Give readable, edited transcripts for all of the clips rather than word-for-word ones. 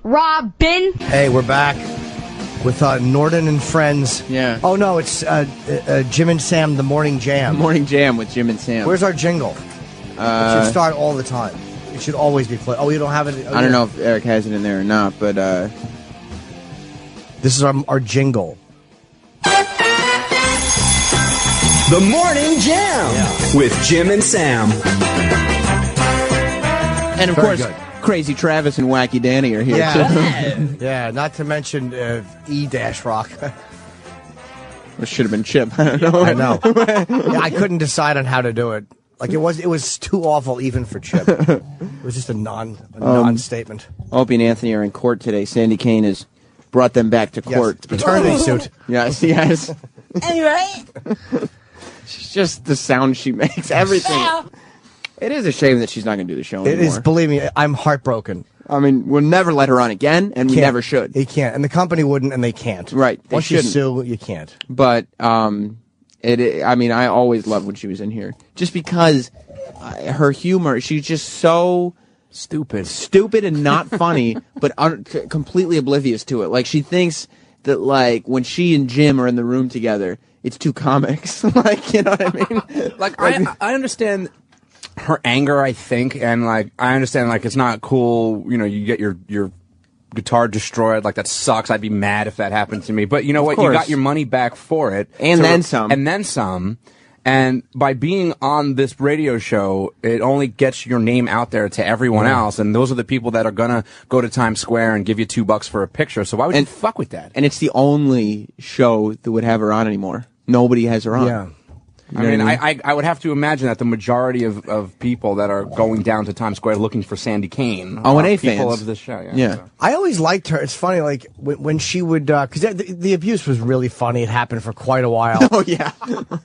Robin. Hey, we're back with Norton and Friends. Yeah. Oh, no, it's Jim and Sam, The Morning Jam. Morning Jam with Jim and Sam. Where's our jingle? It should start all the time. It should always be played. Oh, you don't have it? I don't know if Eric has it in there or not, but... This is our jingle. The Morning Jam with Jim and Sam. And, of course, Crazy Travis and Wacky Danny are here, too. Yeah, not to mention E-Rock. It should have been Chip. I don't know. I know. Yeah, I couldn't decide on how to do it. Like, it was too awful even for Chip. It was just a non-statement. Opie and Anthony are in court today. Sandy Kane has brought them back to court. Yes, paternity suit. Yes. Anyway. She's just the sound she makes, everything. It is a shame that she's not going to do the show anymore. It is, believe me, I'm heartbroken. I mean, we'll never let her on again, and we never should. They can't, and the company wouldn't, and they can't. Right. Once you sue, you can't. But, I mean, I always loved when she was in here. Just because her humor, she's just so... Stupid and not funny, but completely oblivious to it. Like, she thinks that, like, when she and Jim are in the room together, it's two comics. Like, you know what I mean? I understand her anger, I think, and, like, I understand, like, it's not cool, you know, you get your guitar destroyed, like, that sucks. I'd be mad if that happened to me. But you know what? You got your money back for it. And then some. And then some. And by being on this radio show, it only gets your name out there to everyone else. And those are the people that are going to go to Times Square and give you $2 for a picture. So why would you fuck with that? And it's the only show that would have her on anymore. Nobody has her on. Yeah. I mean, I would have to imagine that the majority of people that are going down to Times Square looking for Sandy Kane are people of this show. Yeah. So. I always liked her. It's funny, like, when she would, because the abuse was really funny. It happened for quite a while. Oh, yeah.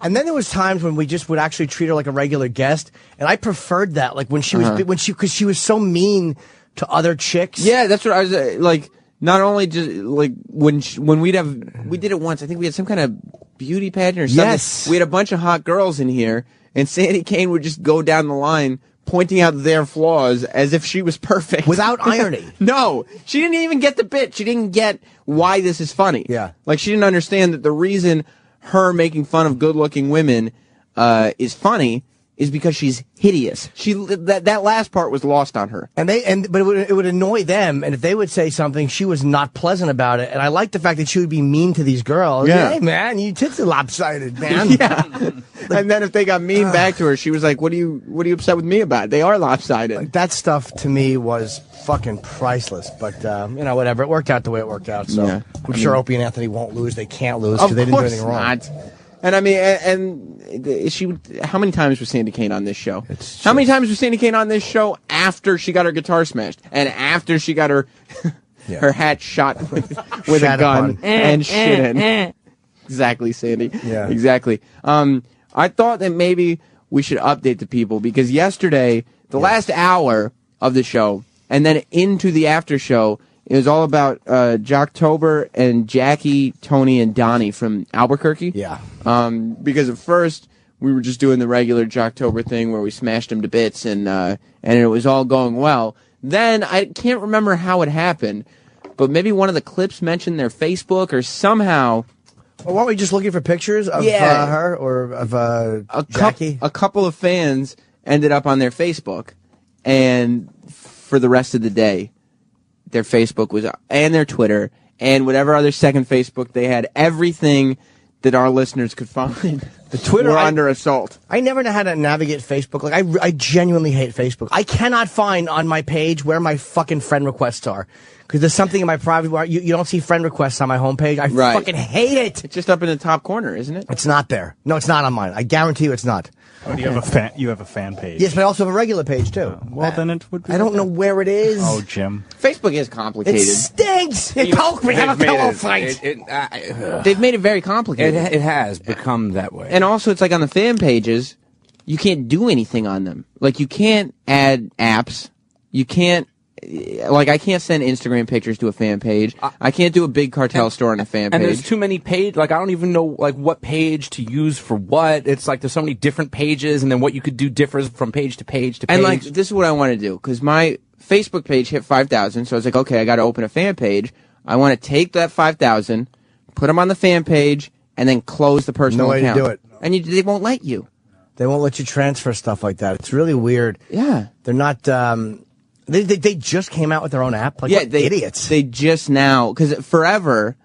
And then there was times when we just would actually treat her like a regular guest, and I preferred that. Like, when she was, because she was so mean to other chicks. Yeah, that's what I was, like, not only just, like, when we did it once, I think we had some kind of beauty pageant or something. Yes. We had a bunch of hot girls in here, and Sandy Kane would just go down the line pointing out their flaws as if she was perfect. Without irony. No, she didn't even get the bit. She didn't get why this is funny. Yeah. Like, she didn't understand that the reason her making fun of good-looking women is funny is because she's hideous. That last part was lost on her. But it would annoy them, and if they would say something, she was not pleasant about it. And I like the fact that she would be mean to these girls. Yeah. Hey, man, your tits are lopsided, man. Yeah. And then if they got mean back to her, she was like, what are you upset with me about? They are lopsided. Like, that stuff to me was fucking priceless. But, you know, whatever. It worked out the way it worked out. So Yeah. I'm sure Opie and Anthony won't lose. They can't lose because they didn't do anything wrong. Not. And I mean, and she. How many times was Sandy Kane on this show? How many times was Sandy Kane on this show after she got her guitar smashed and after she got her her hat shot with a gun and shit in? Exactly, Sandy. Yeah, exactly. I thought that maybe we should update the people because yesterday, the last hour of the show, and then into the after show. It was all about Jocktober and Jackie, Tony, and Donnie from Albuquerque. Yeah. Because at first, we were just doing the regular Jocktober thing where we smashed them to bits, and it was all going well. Then, I can't remember how it happened, but maybe one of the clips mentioned their Facebook, or somehow... Well, weren't we just looking for pictures of her, or of Jackie? A couple of fans ended up on their Facebook, and for the rest of the day... Their Facebook was, and their Twitter, and whatever other second Facebook they had, everything that our listeners could find. The Twitter were under assault. I never know how to navigate Facebook. Like, I genuinely hate Facebook. I cannot find on my page where my fucking friend requests are. Because there's something in my private where you don't see friend requests on my homepage. I fucking hate it. It's just up in the top corner, isn't it? It's not there. No, it's not on mine. I guarantee you it's not. Oh, you have a fan page. Yes, but I also have a regular page too. Well, then it would be. I don't know where it is. Oh, Jim. Facebook is complicated. It stinks. It poke me. Have a pillow fight. They've made it very complicated. It has become that way. And also, it's like on the fan pages, you can't do anything on them. Like, you can't add apps. You can't. Like, I can't send Instagram pictures to a fan page. I can't do a big cartel store on a fan page. And there's too many pages. Like, I don't even know, like, what page to use for what. It's like there's so many different pages, and then what you could do differs from page to page to page. And, like, this is what I want to do, because my Facebook page hit 5,000, so I was like, okay, I got to open a fan page. I want to take that 5,000, put them on the fan page, and then close the personal account. No way to do it. And they won't let you. They won't let you transfer stuff like that. It's really weird. Yeah. They're not... They just came out with their own app? Like, what idiots. They just now... Because forever,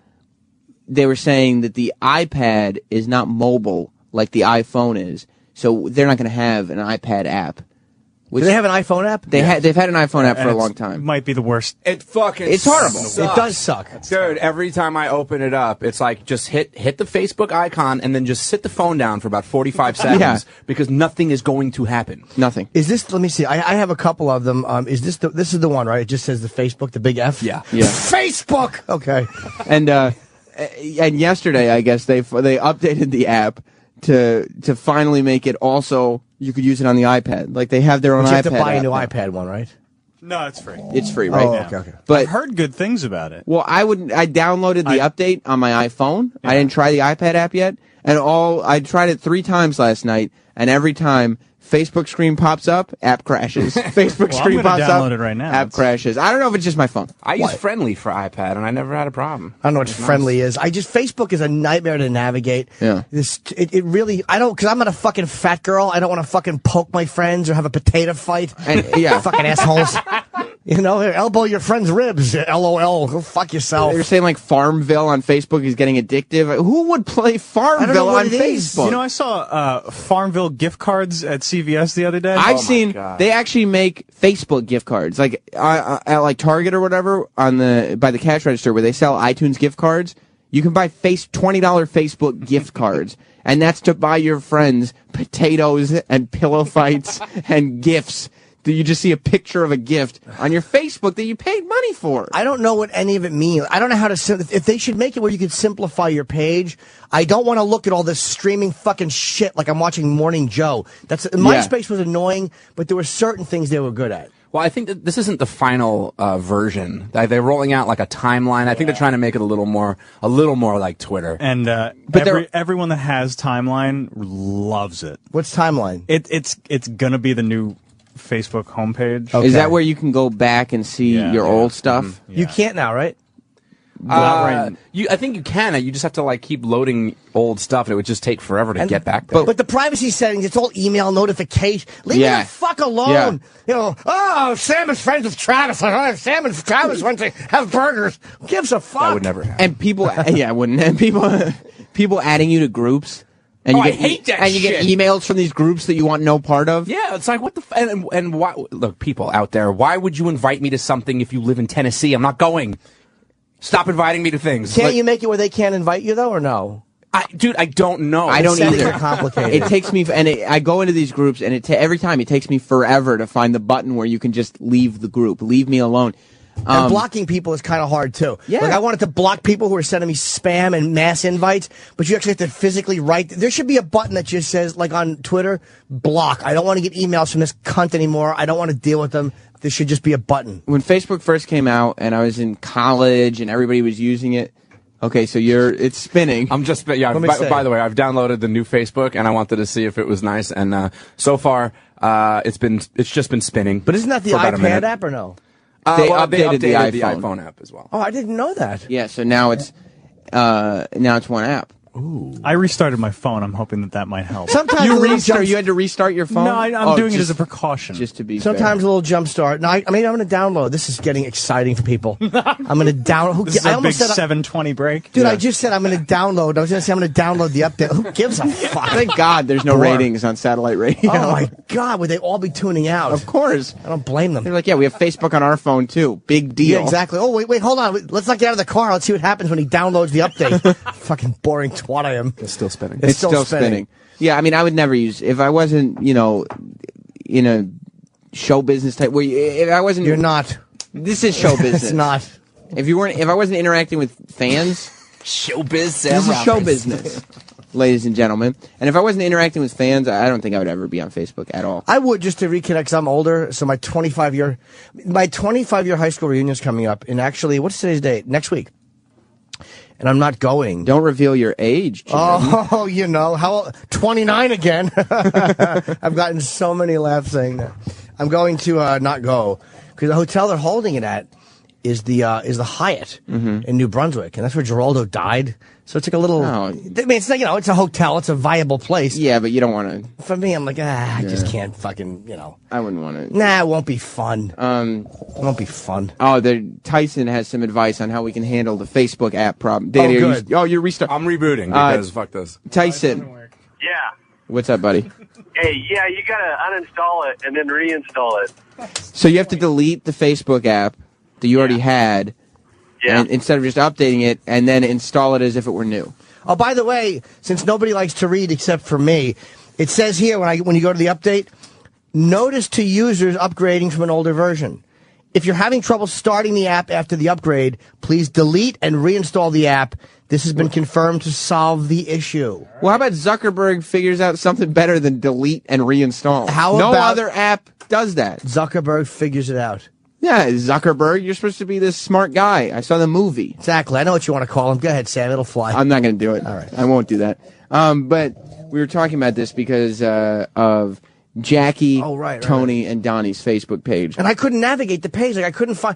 they were saying that the iPad is not mobile like the iPhone is. So they're not going to have an iPad app. Do they have an iPhone app? They've had an iPhone app for a long time. It might be the worst. It's horrible. Sucks. It does suck. Dude, every time I open it up, it's like just hit the Facebook icon and then just sit the phone down for about 45 seconds because nothing is going to happen. Nothing. Is this, let me see, I have a couple of them. Is this this is the one, right? It just says the Facebook, the big F? Yeah. Facebook! Okay. And yesterday, I guess, they updated the app to finally make it also... You could use it on the iPad. Like, they have their own iPad. You have to buy a new now. iPad one, right? No, it's free. It's free right now. Okay. But I've heard good things about it. well, I downloaded the update on my iPhone. Yeah. I didn't try the iPad app yet, and I tried it 3 times last night, and every time Facebook screen pops up, app crashes. Facebook screen pops up, download it right now. app crashes. I don't know if it's just my phone. I use Friendly for iPad, and I never had a problem. I don't know what Friendly is. Facebook is a nightmare to navigate. Yeah. It really, because I'm not a fucking fat girl. I don't want to fucking poke my friends or have a potato fight. And, yeah. Fucking assholes. Elbow your friend's ribs. LOL. Go fuck yourself. You're saying like Farmville on Facebook is getting addictive. Who would play Farmville on Facebook? I saw Farmville gift cards at CVS the other day. I've seen they actually make Facebook gift cards, like at like Target or whatever, by the cash register where they sell iTunes gift cards. You can buy $20 Facebook gift cards, and that's to buy your friends potatoes and pillow fights and gifts. You just see a picture of a gift on your Facebook that you paid money for. I don't know what any of it means. I don't know how to... If they should make it where you could simplify your page, I don't want to look at all this streaming fucking shit like I'm watching Morning Joe. MySpace was annoying, but there were certain things they were good at. Well, I think that this isn't the final version. They're rolling out like a timeline. I think they're trying to make it a little more like Twitter. And everyone that has timeline loves it. What's timeline? It's gonna be the new Facebook homepage. Okay. Is that where you can go back and see your old stuff? Yeah. You can't now, right? I think you can. You just have to like keep loading old stuff, and it would just take forever to get back there. But the privacy settings, it's all email notification. Leave me the fuck alone. Yeah. Sam is friends with Travis. Sam and Travis went to have burgers. Who gives a fuck? That would never happen. And people, I wouldn't. And people adding you to groups. And I hate that and you get emails from these groups that you want no part of. Yeah, it's like, what the... And why... Look, people out there, why would you invite me to something if you live in Tennessee? I'm not going. Stop inviting me to things. Can't you make it where they can't invite you, though, or no? Dude, I don't know. I don't either. Complicated. It takes me... I go into these groups, and every time it takes me forever to find the button where you can just leave the group. Leave me alone. And blocking people is kind of hard, too. Yeah. Like, I wanted to block people who are sending me spam and mass invites, but you actually have to physically write. There should be a button that just says, like on Twitter, block. I don't want to get emails from this cunt anymore. I don't want to deal with them. There should just be a button. When Facebook first came out, and I was in college, and everybody was using it, okay, so it's spinning. I'm just... Yeah, by the way, I've downloaded the new Facebook, and I wanted to see if it was nice, and so far, it's just been spinning. But isn't that the iPad app, or no? They updated the iPhone app as well. Oh, I didn't know that. Yeah, so now it's one app. Ooh. I restarted my phone. I'm hoping that might help. Sometimes you had to restart your phone? No, I'm doing it as a precaution. Just to be Sometimes fair. a little jump start. No, I'm going to download. This is getting exciting for people. I'm going to download. This is a big 7:20 break. Dude, I just said I'm going to download. I was going to say I'm going to download the update. Who gives a fuck? Thank God there's no ratings on satellite radio. Oh, my God. Would they all be tuning out? Of course. I don't blame them. They're like, yeah, we have Facebook on our phone, too. Big deal. Yeah, exactly. Oh, wait, hold on. Let's not get out of the car. Let's see what happens when he downloads the update. Fucking boring twat I am. It's still spinning. It's still spinning. Yeah, I mean, I would never use... If I wasn't, in a show business type... If I wasn't... You're not. This is show business. It's not. If I wasn't interacting with fans... Showbiz. This is show business, ladies and gentlemen. And if I wasn't interacting with fans, I don't think I would ever be on Facebook at all. I would, just to reconnect, because I'm older. So my 25-year high school reunion is coming up. And actually, what's today's date? Next week. And I'm not going. Don't reveal your age, Jim. Oh, how old? 29 again. I've gotten so many laughs saying that. I'm going to not go because the hotel they're holding it at is the Hyatt in New Brunswick, and that's where Geraldo died. So it's like a little. I mean, it's like, it's a hotel. It's a viable place. Yeah, but you don't want to. For me, I'm like, I just can't fucking, I wouldn't want to. Nah, it won't be fun. It won't be fun. Oh, Tyson has some advice on how we can handle the Facebook app problem. Danny, good. You're restarting. I'm rebooting because fuck this. Tyson. Yeah. What's up, buddy? Hey, yeah, you gotta uninstall it and then reinstall it. So you have to delete the Facebook app that you already had. Yeah. And instead of just updating it and then install it as if it were new. Oh, by the way, since nobody likes to read except for me, it says here when you go to the update, notice to users upgrading from an older version. If you're having trouble starting the app after the upgrade, please delete and reinstall the app. This has been confirmed to solve the issue. Well, how about Zuckerberg figures out something better than delete and reinstall? No other app does that. Zuckerberg figures it out. Yeah, Zuckerberg, you're supposed to be this smart guy. I saw the movie. Exactly. I know what you want to call him. Go ahead, Sam. It'll fly. I'm not going to do it. All right. I won't do that. But we were talking about this because of Jackie, Tony, and Donnie's Facebook page. And I couldn't navigate the page. Like, I couldn't find,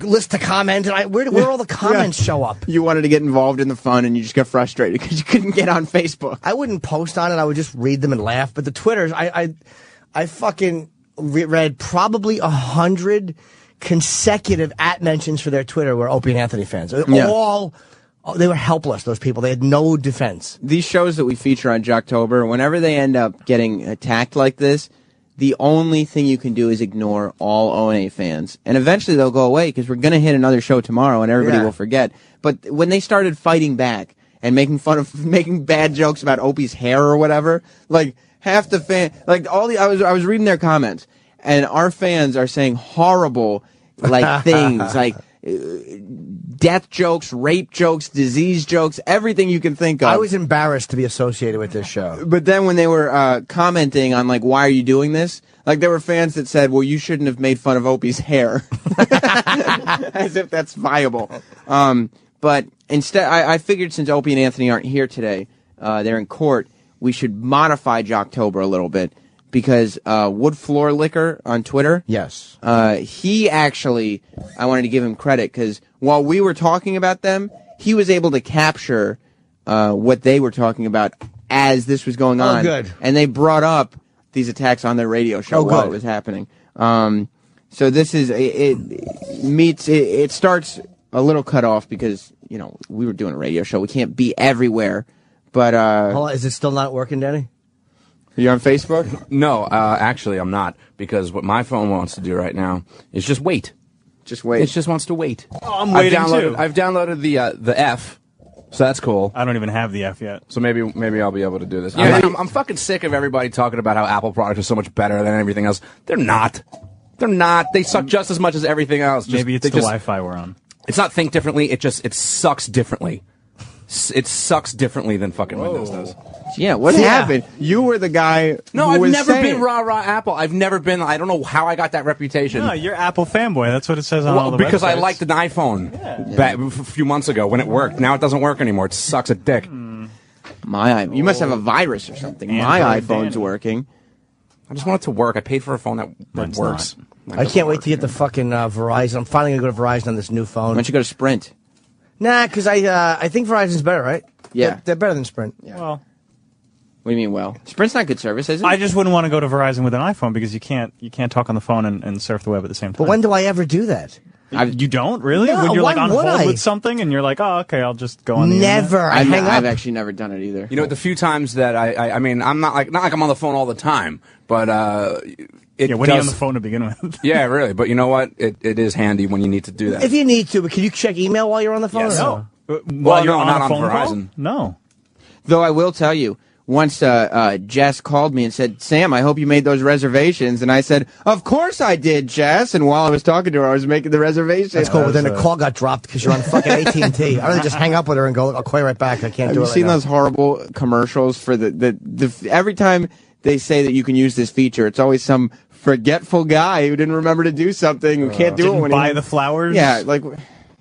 list to comment. And where all the comments show up? You wanted to get involved in the fun, and you just got frustrated because you couldn't get on Facebook. I wouldn't post on it. I would just read them and laugh. But the Twitters, I fucking read probably 100 consecutive @mentions for their Twitter were Opie and Anthony fans. They were helpless, those people. They had no defense. These shows that we feature on Jocktober, whenever they end up getting attacked like this, the only thing you can do is ignore all O&A fans. And eventually they'll go away because we're going to hit another show tomorrow and everybody will forget. But when they started fighting back and making bad jokes about Opie's hair or whatever, like half the I was reading their comments, and our fans are saying horrible things like death jokes, rape jokes, disease jokes, everything you can think of. I was embarrassed to be associated with this show. But then when they were commenting on why are you doing this? There were fans that said, well, you shouldn't have made fun of Opie's hair. As if that's viable. But instead, I figured since Opie and Anthony aren't here today, they're in court, we should modify Jocktober a little bit. Because Wood Floor Liquor on Twitter, yes, he actually, I wanted to give him credit because while we were talking about them, he was able to capture what they were talking about as this was going on. Oh, good. And they brought up these attacks on their radio show while it was happening. So this is it starts a little cut off because we were doing a radio show. We can't be everywhere. But hold on, is it still not working, Danny? Are you on Facebook? No, actually, I'm not, because what my phone wants to do right now is just wait. Just wait. It just wants to wait. Oh, I'm waiting too. I've downloaded the F, so that's cool. I don't even have the F yet. So maybe I'll be able to do this. Yeah, I'm fucking sick of everybody talking about how Apple products are so much better than everything else. They're not. They're not. They suck just as much as everything else. Maybe it's the Wi-Fi we're on. It's not think differently. It sucks differently. It sucks differently than fucking Windows does. Yeah, what happened? You were the guy. No, who I've was never saying. been rah Apple. I've never been. I don't know how I got that reputation. No, you're Apple fanboy. That's what it says on all the because I websites. liked an iPhone back a few months ago when it worked. Now it doesn't work anymore. It sucks a dick. You must have a virus or something. My iPhone's working. I just want it to work. I paid for a phone that works. I can't wait to get the fucking Verizon. I'm finally gonna go to Verizon on this new phone. Why don't you go to Sprint? Nah, because I think Verizon's better, right? Yeah. They're better than Sprint. Yeah. Well, what do you mean? Well, Sprint's not good service, is it? I just wouldn't want to go to Verizon with an iPhone because you can't talk on the phone and surf the web at the same time. But when do I ever do that? You don't really? No, when you're why on would hold I? with something and you're like, oh, okay, I'll just go on the Never. internet. I've actually never done it either. You know, the few times that I mean, I'm not like I'm on the phone all the time, but when are you on the phone to begin with? Yeah, really. But you know what? It is handy when you need to do that. If you need to, but can you check email while you're on the phone? Yes. Or no? While you're not on a on phone Verizon. call? No. Though I will tell you, once Jess called me and said, Sam, I hope you made those reservations. And I said, of course I did, Jess. And while I was talking to her, I was making the reservations. That's cool, but then the call got dropped because you're on fucking AT&T. I rather just hang up with her and go, I'll call you right back. I can't do it right now. Have you seen those horrible commercials for every time they say that you can use this feature, it's always some forgetful guy who didn't remember to do something, who can't do it when buy the flowers? Yeah,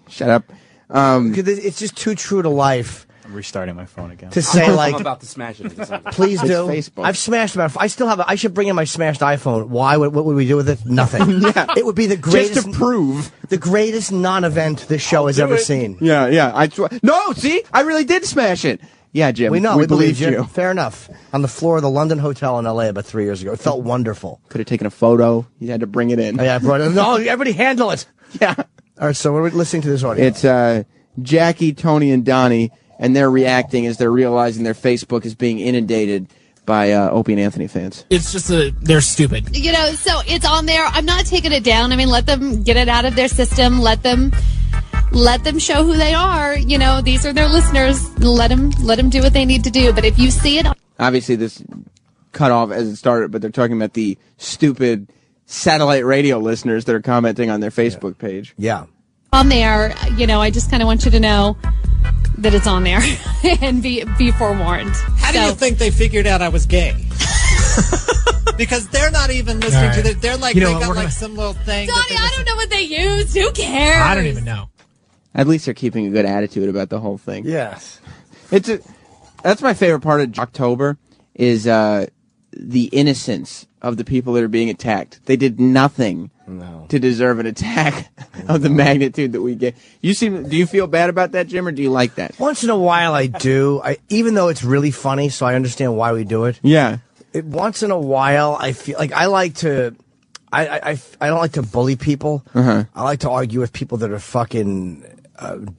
shut up. Because it's just too true to life. I'm restarting my phone again. to say like, I'm about to smash it. please do. Facebook. I've smashed about. I still have. I should bring in my smashed iPhone. Why? What would we do with it? Nothing. Yeah. It would be the greatest. Just to prove. The greatest non-event this show has ever seen. Yeah. No, see? I really did smash it. Yeah, Jim. We know. We believed you. Fair enough. On the floor of the London Hotel in L.A. about 3 years ago. It felt wonderful. Could have taken a photo. You had to bring it in. Oh, yeah, I brought it. No, everybody handle it. Yeah. All right, so we're listening to this audio. It's Jackie, Tony, and Donnie, and they're reacting as they're realizing their Facebook is being inundated by Opie and Anthony fans. It's just they're stupid. You know, so it's on there. I'm not taking it down. I mean, let them get it out of their system. Let them show who they are. You know, these are their listeners. Let them do what they need to do. But if you see it, Obviously, this cut off as it started, but they're talking about the stupid satellite radio listeners that are commenting on their Facebook page. Yeah. on there, you know, I just kind of want you to know that it's on there and be forewarned. How do you think they figured out I was gay? Because they're not even listening to it. They're like, they got like some little thing. Donnie, I don't know what they use. Who cares? I don't even know. At least they're keeping a good attitude about the whole thing. Yes. That's my favorite part of Jocktober is the innocence of the people that are being attacked. They did nothing to deserve an attack of the magnitude that we get. Do you feel bad about that, Jim, or do you like that? Once in a while I do. Even though it's really funny, so I understand why we do it. Yeah. Once in a while I feel like I like to I don't like to bully people. I like to argue with people that are fucking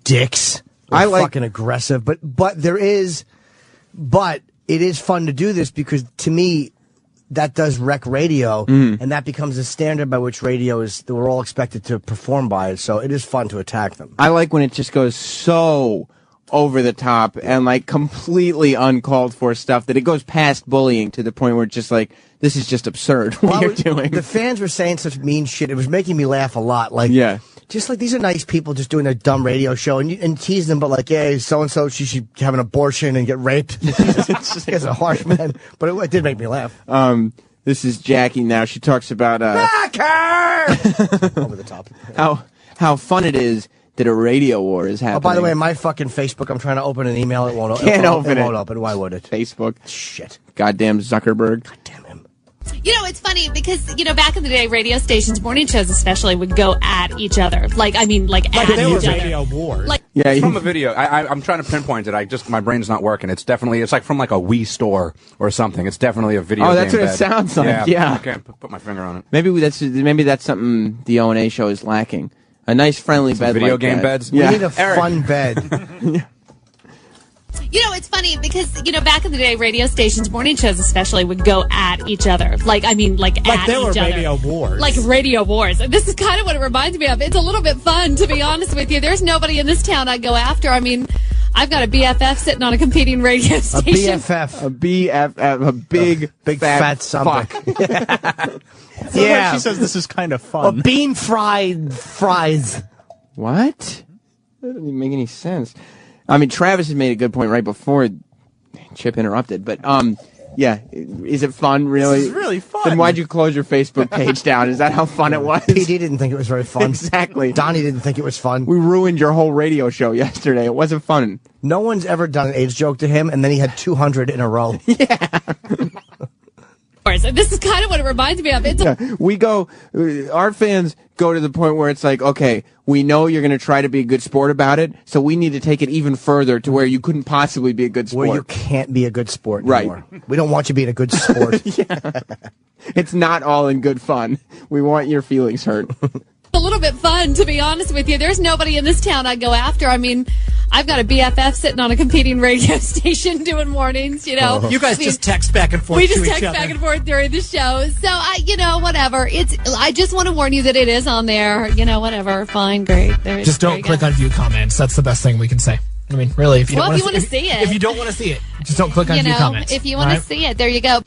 dicks. Fucking aggressive. But it is fun to do this because to me that does wreck radio, and that becomes the standard by which radio is. We're all expected to perform by it. So it is fun to attack them. I like when it just goes so over the top and like completely uncalled for stuff that it goes past bullying to the point where it's just like, this is just absurd what you're doing. The fans were saying such mean shit. It was making me laugh a lot. Like, just like these are nice people just doing their dumb radio show and teasing them, but like, yeah, so and so she should have an abortion and get raped. It's a harsh man, but it did make me laugh. This is Jackie now. She talks about over the top. How fun it is that a radio war is happening. Oh, by the way, my fucking Facebook, I'm trying to open an email. It won't open. Can't open it. It won't open. Why would it? Facebook. Shit. Goddamn Zuckerberg. Goddamn him. You know, it's funny because, you know, back in the day, radio stations, morning shows especially, would go at each other. Like, I mean, like at there were each other. radio wars. Like, Yeah, From a video, I'm trying to pinpoint it. My brain's not working. It's like from like a Wii store or something. It's definitely a video. Oh, that's game what it bed. sounds like. Yeah. I can't put my finger on it. Maybe that's something the O&A show is lacking. A nice friendly bed. Video like game that. beds. We need a fun bed. you know, it's funny because, you know, back in the day, radio stations, morning shows especially, would go at each other. Like, I mean, like at there were each other. radio wars. Like radio wars. And this is kind of what it reminds me of. It's a little bit fun, to be honest with you. There's nobody in this town I'd go after. I mean, I've got a BFF sitting on a competing radio station. BFF. A big fat something. Yeah. She says this is kind of fun. Bean fried fries. What? That doesn't even make any sense. I mean, Travis has made a good point right before Chip interrupted, but yeah, is it fun, really? This is really fun. Then why'd you close your Facebook page down? Is that how fun it was? PD didn't think it was very fun. Exactly. Donnie didn't think it was fun. We ruined your whole radio show yesterday. It wasn't fun. No one's ever done an AIDS joke to him, and then he had 200 in a row. And this is kind of what it reminds me of. It's Our fans go to the point where it's like, okay, we know you're going to try to be a good sport about it, so we need to take it even further to where you couldn't possibly be a good sport. Where you can't be a good sport Right. anymore. We don't want you being a good sport. It's not all in good fun. We want your feelings hurt. a little bit fun, to be honest with you. There's nobody in this town I'd go after. I mean, I've got a BFF sitting on a competing radio station doing mornings, you know. You guys just text back and forth to each other. We just text back and forth during the show. So, you know, whatever. I just want to warn you that it is on there. You know, whatever. Fine, great. Just don't click on view comments. That's the best thing we can say. I mean, really, if you want to see it. If you don't want to see it, just don't click on view comments. If you want to see it, there you go.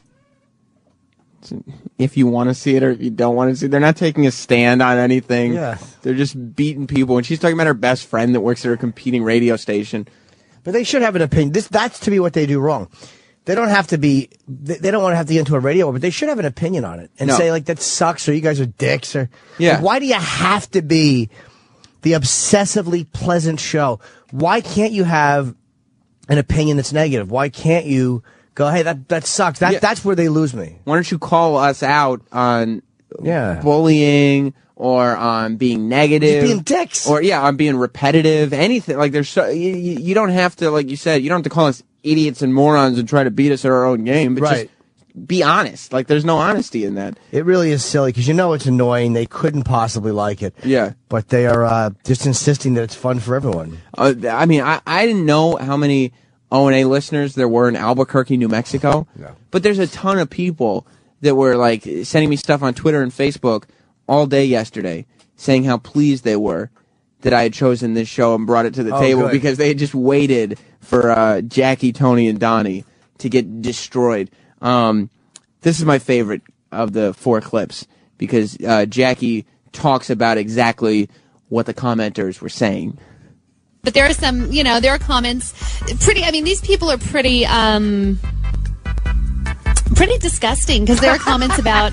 If you want to see it or if you don't want to see it. They're not taking a stand on anything. Yeah. They're just beating people. And she's talking about her best friend that works at her competing radio station. But they should have an opinion. That's to me what they do wrong. They don't have to be. They don't want to have to get into a radio, but they should have an opinion on it and say like that sucks or you guys are dicks or like, why do you have to be the obsessively pleasant show? Why can't you have an opinion that's negative? Why can't you go, hey, that sucks? That's where they lose me. Why don't you call us out on bullying or on being negative? Just being dicks. Or, on being repetitive. Anything. Like, there's you don't have to, like you said, you don't have to call us idiots and morons and try to beat us at our own game. But just be honest. Like, there's no honesty in that. It really is silly because it's annoying. They couldn't possibly like it. Yeah. But they are just insisting that it's fun for everyone. I mean, I didn't know how many O&A listeners there were in Albuquerque, New Mexico. No. But there's a ton of people that were, like, sending me stuff on Twitter and Facebook all day yesterday saying how pleased they were that I had chosen this show and brought it to the table because they had just waited for Jackie, Tony, and Donnie to get destroyed. This is my favorite of the 4 clips because Jackie talks about exactly what the commenters were saying. But there are some, there are comments these people are pretty disgusting because there are comments about.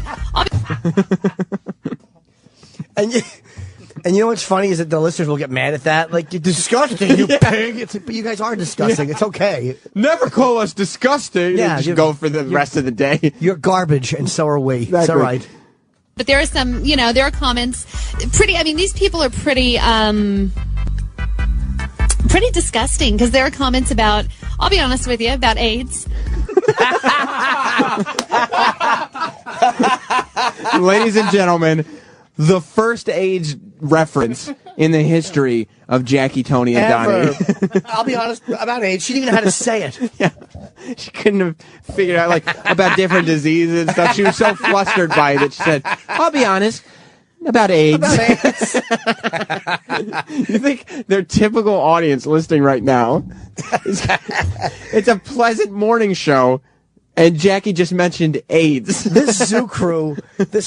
And you know what's funny is that the listeners will get mad at that. Like, you're disgusting, you pig. But you guys are disgusting. It's okay. Never call us disgusting. Yeah, just go for the rest of the day. You're garbage, and so are we. Exactly. It's all right. But there are some, there are comments. These people are pretty disgusting because there are comments about. I'll be honest with you about AIDS. Ladies and gentlemen, the first AIDS reference in the history of Jackie, Tony, and Donnie. I'll be honest about AIDS. She didn't even know how to say it. Yeah. She couldn't have figured out, like, about different diseases and stuff. She was so flustered by it that she said, I'll be honest about AIDS. You think their typical audience listening right now, it's a pleasant morning show, and Jackie just mentioned AIDS. This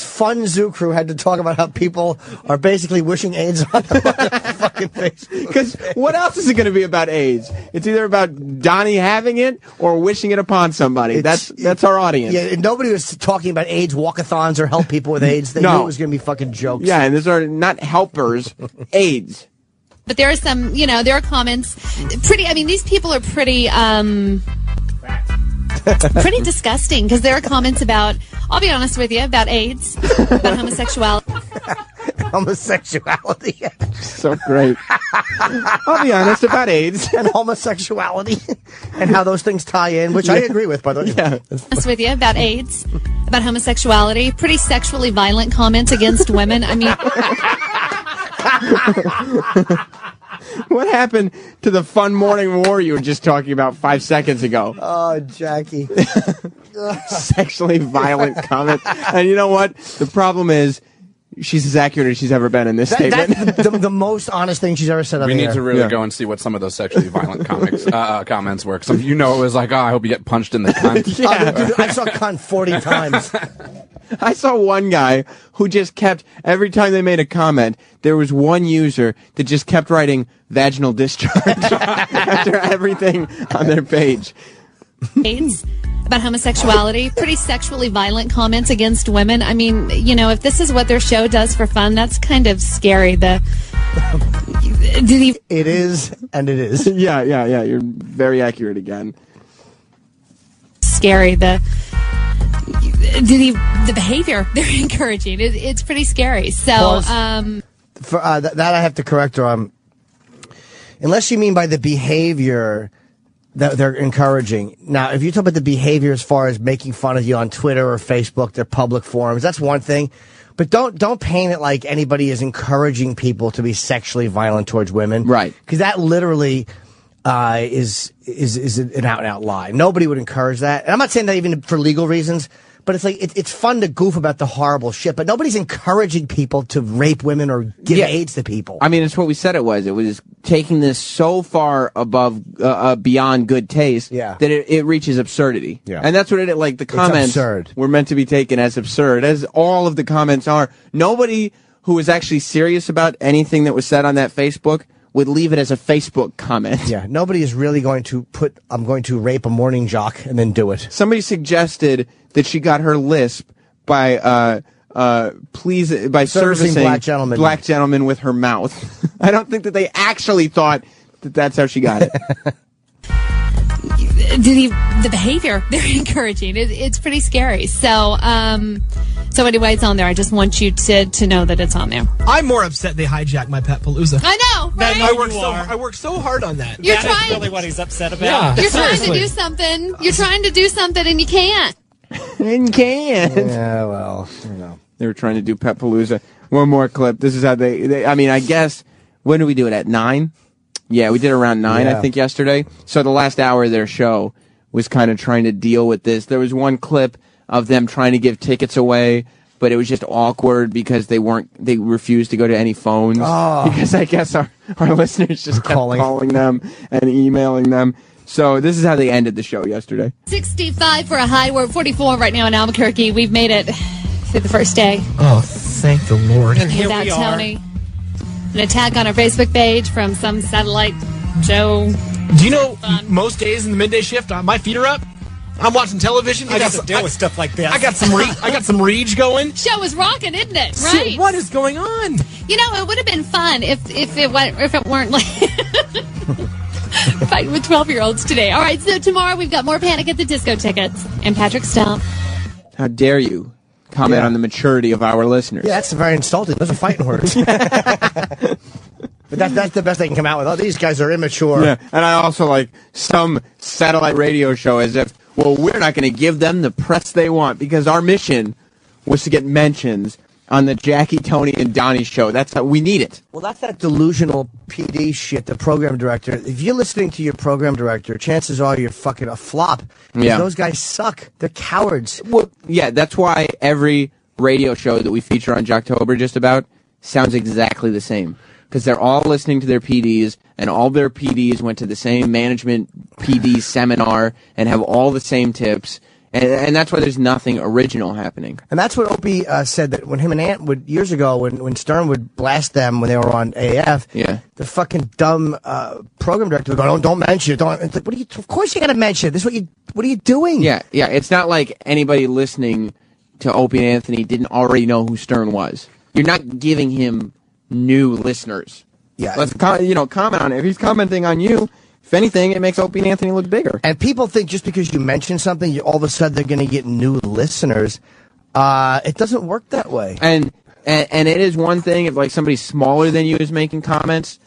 fun zoo crew had to talk about how people are basically wishing AIDS on them on their fucking Facebook. Because what else is it going to be about AIDS? It's either about Donnie having it or wishing it upon somebody. That's our audience. Yeah, and nobody was talking about AIDS walkathons or help people with AIDS. They knew it was going to be fucking jokes. Yeah, and these are not helpers, AIDS. But there are some, there are comments. These people are pretty disgusting because there are comments about. I'll be honest with you about AIDS, about homosexuality. Homosexuality. So great. I'll be honest about AIDS and homosexuality and how those things tie in, which I agree with, by the way. Yeah. Honest with you about AIDS, about homosexuality, pretty sexually violent comments against women. What happened to the fun morning war you were just talking about 5 seconds ago? Oh, Jackie. Sexually violent comment. And you know what? The problem is she's as accurate as she's ever been in this statement. That's the most honest thing she's ever said on We the need air. to really go and see what some of those sexually violent comments were. Because it was like, I hope you get punched in the cunt. Dude, I saw cunt 40 times. I saw one guy who just kept, every time they made a comment, there was one user that just kept writing vaginal discharge after everything on their page. AIDS, about homosexuality, pretty sexually violent comments against women. If this is what their show does for fun, that's kind of scary. It is, and it is. Yeah. You're very accurate again. Scary. The behavior they're encouraging. It's pretty scary. So, for that I have to correct her on. Unless you mean by the behavior that they're encouraging. Now, if you talk about the behavior as far as making fun of you on Twitter or Facebook, their public forums, that's one thing. But don't paint it like anybody is encouraging people to be sexually violent towards women. Right. Because that literally is an out-and-out lie. Nobody would encourage that. And I'm not saying that even for legal reasons, but it's like it's fun to goof about the horrible shit, but nobody's encouraging people to rape women or give AIDS to people. It's what we said it was. It was taking this so far above, beyond good taste that it reaches absurdity. Yeah. And that's what it, like, the comments were meant to be taken as absurd, as all of the comments are. Nobody who was actually serious about anything that was said on that Facebook would leave it as a Facebook comment. Yeah, nobody is really going to put, I'm going to rape a morning jock and then do it. Somebody suggested that she got her lisp by servicing black gentlemen with her mouth. I don't think that they actually thought that that's how she got it. the behavior, very encouraging. It's pretty scary. So, so anyway, it's on there. I just want you to know that it's on there. I'm more upset they hijacked my Pet Palooza. I know, right? I worked so hard on that. That's really what he's upset about. Yeah, You're trying to do something. You're trying to do something, and you can't. And can't. Yeah, well, They were trying to do Pet Palooza. One more clip. This is how they I mean, I guess, when did we do it? At 9? Yeah, we did it around 9, I think, yesterday. So the last hour of their show was kind of trying to deal with this. There was one clip of them trying to give tickets away, but it was just awkward because they refused to go to any phones. Oh. Because I guess our listeners just kept calling them and emailing them. So this is how they ended the show yesterday. 65 for a high. We're at 44 right now in Albuquerque. We've made it through the first day. Oh, thank the Lord. And here Without we are. Tony. An attack on our Facebook page from some satellite show. Do you know most days in the midday shift, my feet are up? I'm watching television. I got to deal with stuff like this. I got some rage going. Show is rocking, isn't it? Right. Shit, what is going on? You know, it would have been fun if it weren't like fighting with 12-year-olds today. All right, so tomorrow we've got more Panic at the Disco tickets and Patrick Stump. How dare you comment on the maturity of our listeners? Yeah, that's very insulting. Those are fighting words. But that's the best they can come out with. Oh, these guys are immature. Yeah, and I also like some satellite radio show as if, well, we're not going to give them the press they want because our mission was to get mentions on the Jackie, Tony, and Donnie show. That's how we need it. Well, that's that delusional PD shit, the program director. If you're listening to your program director, chances are you're fucking a flop. Yeah. Those guys suck. They're cowards. Well, yeah, that's why every radio show that we feature on Jocktober just about sounds exactly the same. Because they're all listening to their PDs, and all their PDs went to the same management PD seminar and have all the same tips. And that's why there's nothing original happening. And that's what Opie said, that when him and Ant would, years ago, when Stern would blast them when they were on AF, the fucking dumb program director would go, don't mention it. It's like, of course you got to mention it. This is what are you doing? Yeah. It's not like anybody listening to Opie and Anthony didn't already know who Stern was. You're not giving him new listeners. Yeah. Let's comment on it. If he's commenting on you, if anything, it makes Opie and Anthony look bigger. And people think just because you mention something, all of a sudden they're going to get new listeners. It doesn't work that way. And it is one thing if like somebody smaller than you is making comments,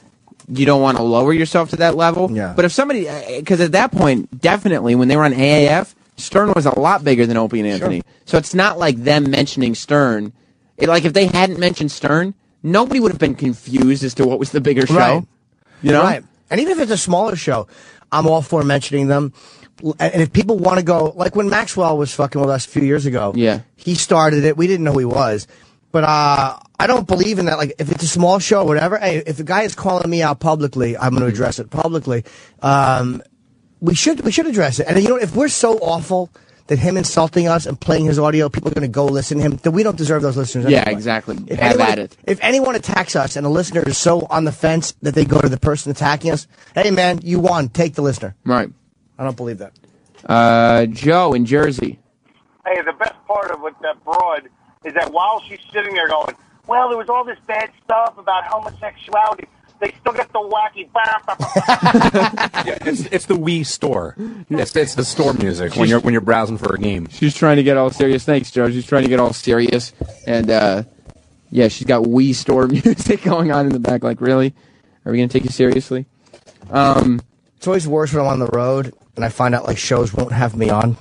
you don't want to lower yourself to that level. Yeah. But if somebody, because at that point, definitely when they were on AAF, Stern was a lot bigger than Opie and Anthony. Sure. So it's not like them mentioning Stern. Like if they hadn't mentioned Stern, nobody would have been confused as to what was the bigger show. Right. You know? Right. And even if it's a smaller show, I'm all for mentioning them. And if people want to go, like when Maxwell was fucking with us a few years ago, he started it. We didn't know who he was. But I don't believe in that. Like, if it's a small show or whatever, hey, if a guy is calling me out publicly, I'm going to address it publicly. We should address it. And you know, if we're so awful that him insulting us and playing his audio, people are going to go listen to him, then we don't deserve those listeners anyway. Yeah, exactly. If anyone attacks us and a listener is so on the fence that they go to the person attacking us, hey, man, you won. Take the listener. Right. I don't believe that. Joe in Jersey. Hey, the best part of with that broad is that while she's sitting there going, well, there was all this bad stuff about homosexuality, they still get the wacky. Yeah, it's the Wii store. It's the store music when you're browsing for a game. She's trying to get all serious. Thanks, Joe. She's trying to get all serious, and she's got Wii store music going on in the back. Like, really? Are we gonna take you seriously? It's always worse when I'm on the road and I find out like shows won't have me on.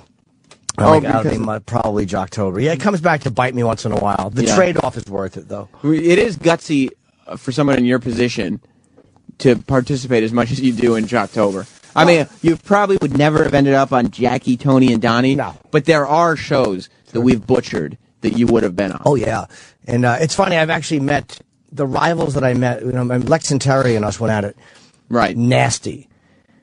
Probably Jocktober. Yeah, it comes back to bite me once in a while. The trade-off is worth it, though. It is gutsy for someone in your position to participate as much as you do in Jocktober. I mean, you probably would never have ended up on Jackie, Tony, and Donnie. No. But there are shows that we've butchered that you would have been on. Oh, yeah. And it's funny, I've actually met the rivals that I met. You know, Lex and Terry and us went at it. Right. Nasty.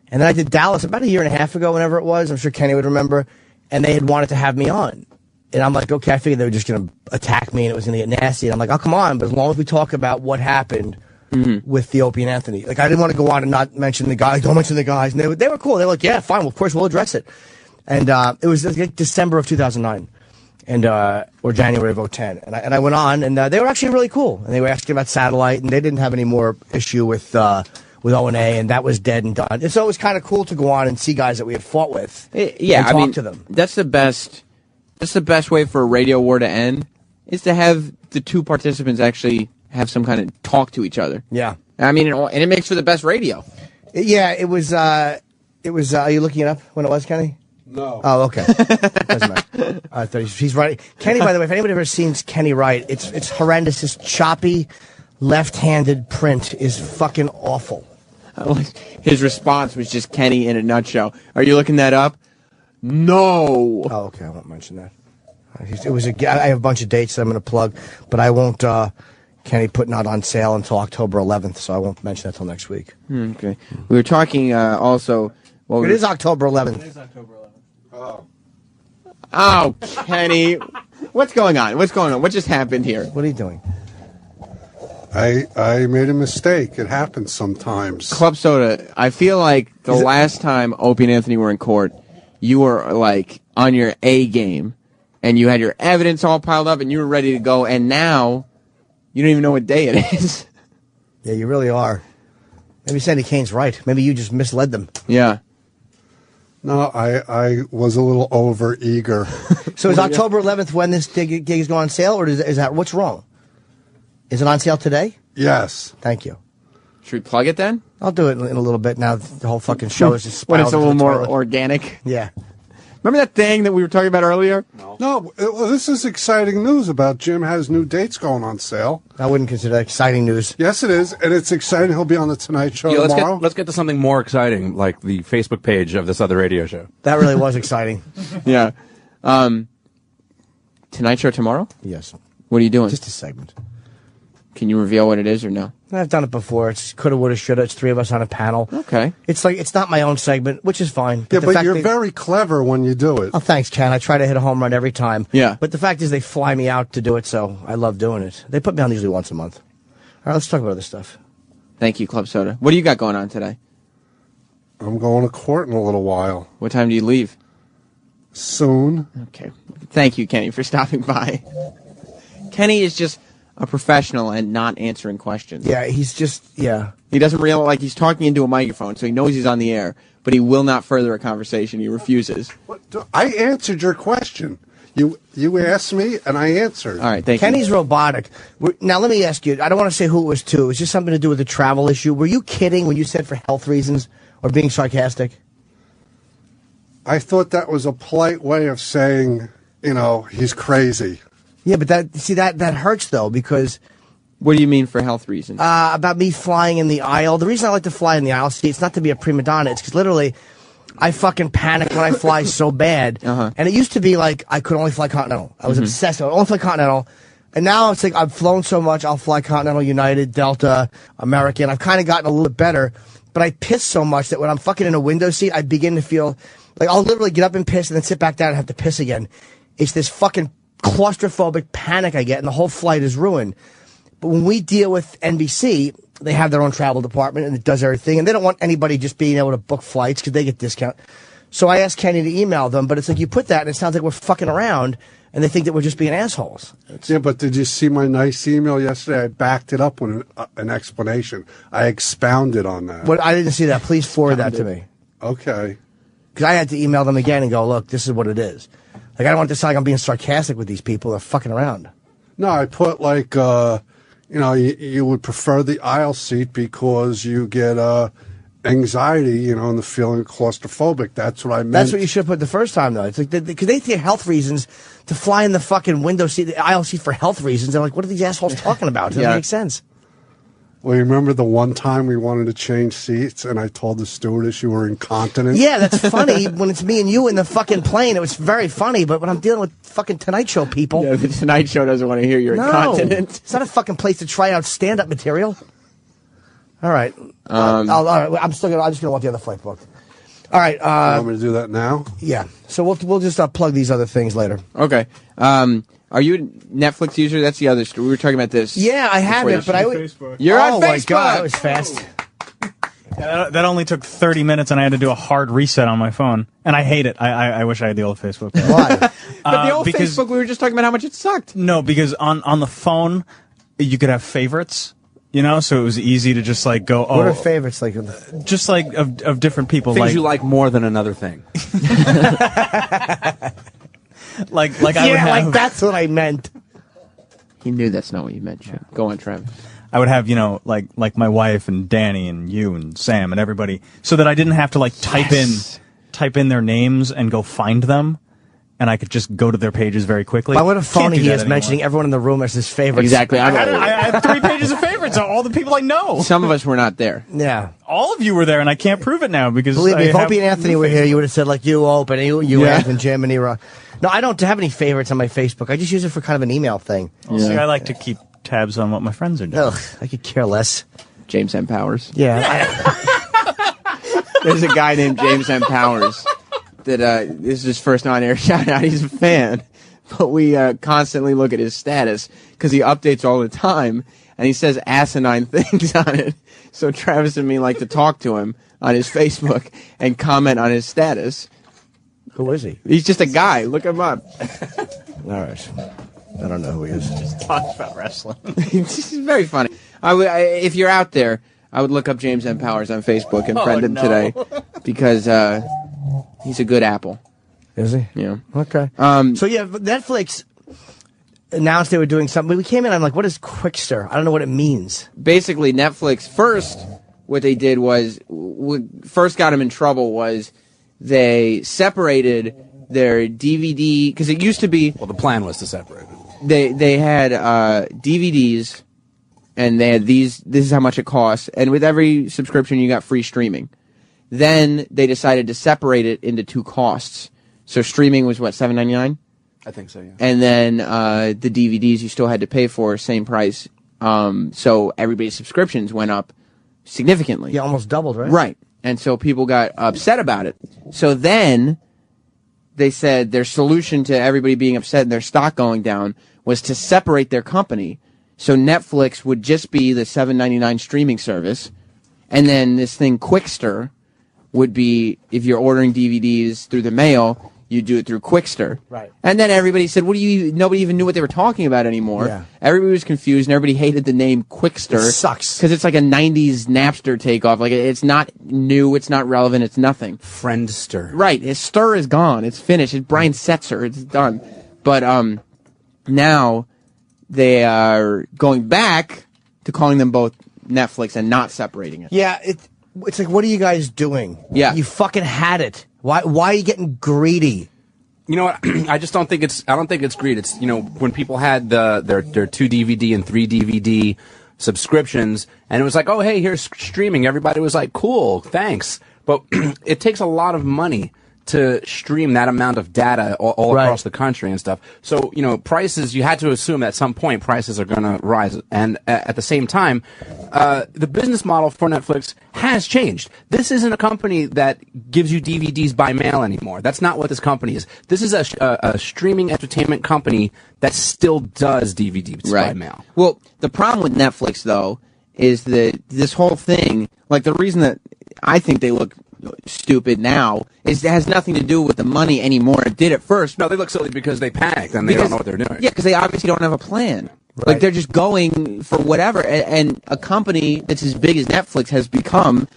And then I did Dallas about a year and a half ago, whenever it was. I'm sure Kenny would remember. And they had wanted to have me on. And I'm like, okay, I figured they were just going to attack me and it was going to get nasty. And I'm like, oh, come on. But as long as we talk about what happened with the Opie and Anthony. Like, I didn't want to go on and not mention the guys. Don't mention the guys. And they were cool. They were like, yeah, fine. Well, of course, we'll address it. And it was like December of 2009. And or January of 2010. And I went on, and they were actually really cool. And they were asking about satellite, and they didn't have any more issue with with O&A, and that was dead and done. And so it was kind of cool to go on and see guys that we had fought with. Yeah, and talk to them. That's the best. That's the best way for a radio war to end, is to have the two participants actually have some kind of talk to each other. Yeah. I mean, and it makes for the best radio. Yeah, it was. Are you looking it up when it was, Kenny? No. Oh, okay. Doesn't matter. I thought he's right. Kenny, by the way, if anybody ever seen Kenny write, it's horrendous. His choppy, left-handed print is fucking awful. His response was just Kenny in a nutshell. Are you looking that up? No. Oh, okay. I won't mention that. It was I have a bunch of dates that I'm going to plug, but I won't. Kenny put not on sale until October 11th, so I won't mention that till next week. Okay. We were talking also. It is October 11th. It is October 11th. Oh, Kenny. What's going on? What's going on? What just happened here? What are you doing? I made a mistake. It happens sometimes. Club Soda, I feel like the last time Opie and Anthony were in court, you were like on your A game, and you had your evidence all piled up, and you were ready to go, and now you don't even know what day it is. Yeah, you really are. Maybe Sandy Kane's right. Maybe you just misled them. Yeah. No, I was a little over eager. So is October 11th when this gig is going on sale, or is that what's wrong? Is it on sale today? Yes. Thank you. Should we plug it then? I'll do it in a little bit now. The whole fucking show is just when it's a spiraled little into the more toilet. organic. Yeah. Remember that thing that we were talking about earlier? No, well, this is exciting news about Jim has new dates going on sale. I wouldn't consider that exciting news. Yes, it is, and it's exciting. He'll be on the Tonight Show tomorrow. Let's get to something more exciting, like the Facebook page of this other radio show. That really was exciting. Yeah. Tonight Show tomorrow? Yes. What are you doing? Just a segment. Can you reveal what it is or no? I've done it before. It's coulda, woulda, shoulda. It's three of us on a panel. Okay. It's not my own segment, which is fine. Yeah, the but fact you're very clever when you do it. Oh, thanks, Ken. I try to hit a home run every time. Yeah. But the fact is they fly me out to do it, so I love doing it. They put me on usually once a month. All right, let's talk about other stuff. Thank you, Club Soda. What do you got going on today? I'm going to court in a little while. What time do you leave? Soon. Okay. Thank you, Kenny, for stopping by. Kenny is just a professional and not answering questions. Yeah, he's just, yeah. He doesn't realize, like, he's talking into a microphone, so he knows he's on the air, but he will not further a conversation. He refuses. I answered your question. You asked me, and I answered. All right, thank you. Kenny's robotic. Now, let me ask you, I don't want to say who it was to. It was just something to do with the travel issue. Were you kidding when you said for health reasons or being sarcastic? I thought that was a polite way of saying, he's crazy. Yeah, but that hurts, though, because... What do you mean for health reasons? About me flying in the aisle. The reason I like to fly in the aisle, see, it's not to be a prima donna. It's because literally, I fucking panic when I fly so bad. And it used to be like I could only fly Continental. I was obsessed. I would only fly Continental. And now it's like I've flown so much, I'll fly Continental, United, Delta, American. I've kind of gotten a little bit better. But I piss so much that when I'm fucking in a window seat, I begin to feel like I'll literally get up and piss and then sit back down and have to piss again. It's this fucking claustrophobic panic I get, and the whole flight is ruined. But when we deal with NBC, they have their own travel department, and it does everything, and they don't want anybody just being able to book flights because they get discount. So I asked Kenny to email them, but it's like you put that, and it sounds like we're fucking around, and they think that we're just being assholes. Yeah, but did you see my nice email yesterday? I backed it up with an explanation. I expounded on that. What, I didn't see that. Please forward that to me. Okay. Because I had to email them again and go, look, this is what it is. Like, I don't want to sound like I'm being sarcastic with these people. They're fucking around. No, I put like, you would prefer the aisle seat because you get anxiety, and the feeling claustrophobic. That's what I meant. That's what you should have put the first time, though. It's like because they take health reasons to fly in the fucking window seat, the aisle seat for health reasons. They're like, what are these assholes talking about? It doesn't make sense. Well, you remember the one time we wanted to change seats and I told the stewardess you were incontinent? Yeah, that's funny when it's me and you in the fucking plane. It was very funny, but when I'm dealing with fucking Tonight Show people... Yeah, the Tonight Show doesn't want to hear you're incontinent. It's not a fucking place to try out stand-up material. All right. all right. I'm just going to want the other flight booked. All right. You want me to do that now? Yeah. So we'll just plug these other things later. Okay. Are you a Netflix user? That's the other story. We were talking about this. Yeah, I have it, but You're on Facebook. Oh, my God. That was fast. Yeah, that only took 30 minutes, and I had to do a hard reset on my phone. And I hate it. I wish I had the old Facebook. Why? But the old Facebook, we were just talking about how much it sucked. No, because on the phone, you could have favorites. You know, so it was easy to just like go. Oh, what are favorites like? Just like of different people. Things like you like more than another thing. like I would have. Like that's what I meant. He knew that's not what you meant. Yeah. Go on, Travis. I would have, like my wife and Danny and you and Sam and everybody, so that I didn't have to like type in their names and go find them, and I could just go to their pages very quickly. What a phony he is, mentioning everyone in the room as his favorites. Exactly. I had 3 pages of favorites, all the people I know. Some of us were not there. Yeah. All of you were there, and I can't prove it now because believe me, if Opie and Anthony were here, you would have said like you, Opie, and you, Anthony, Jim, and Era. No, I don't have any favorites on my Facebook. I just use it for kind of an email thing. See, I like to keep tabs on what my friends are doing. Ugh, I could care less. James M. Powers. Yeah. There's a guy named James M. Powers that this is his first on-air shout out. He's a fan, but we constantly look at his status because he updates all the time, and he says asinine things on it. So Travis and me like to talk to him on his Facebook and comment on his status. Who is he? He's just a guy. Look him up. All right. I don't know who he is. Just talk about wrestling. This is very funny. If you're out there, I would look up James M. Powers on Facebook and friend him today because he's a good apple. Is he? Yeah. Okay. So yeah, Netflix announced they were doing something. We came in, I'm like, what is Quickster? I don't know what it means. Basically, Netflix first, what they did was, what first got them in trouble was they separated their DVD, because it used to be... Well, the plan was to separate it. They had DVDs, and they had this is how much it costs, and with every subscription you got free streaming. Then they decided to separate it into 2 costs. So streaming was what, $7.99? I think so, yeah. And then the DVDs you still had to pay for, same price. So everybody's subscriptions went up significantly. Yeah, almost doubled, right? Right. And so people got upset about it. So then they said their solution to everybody being upset and their stock going down was to separate their company. So Netflix would just be the $7.99 streaming service. And then this thing, Quickster, would be, if you're ordering DVDs through the mail, you do it through Quickster. Right. And then everybody said, nobody even knew what they were talking about anymore. Yeah. Everybody was confused, and everybody hated the name Quickster. It sucks. Because it's like a 90s Napster takeoff. Like, it's not new, it's not relevant, it's nothing. Friendster. Right. His stir is gone. It's finished. It's Brian Setzer. It's done. But now they are going back to calling them both Netflix and not separating it. Yeah, it's like, what are you guys doing? Yeah. You fucking had it. Why are you getting greedy? You know what? I just don't think it's greed. It's, when people had their 2 DVD and 3 DVD subscriptions, and it was like, oh, hey, here's streaming. Everybody was like, cool, thanks. But it takes a lot of money to stream that amount of data all across the country and stuff. So, prices, you had to assume at some point prices are going to rise. And at the same time, the business model for Netflix has changed. This isn't a company that gives you DVDs by mail anymore. That's not what this company is. This is a streaming entertainment company that still does DVDs by mail. Well, the problem with Netflix, though, is that this whole thing, like the reason that I think they look stupid now is it has nothing to do with the money anymore. It did at first. No, they look silly because they panicked and they don't know what they're doing. Yeah, because they obviously don't have a plan. Right. Like, they're just going for whatever. And a company that's as big as Netflix has become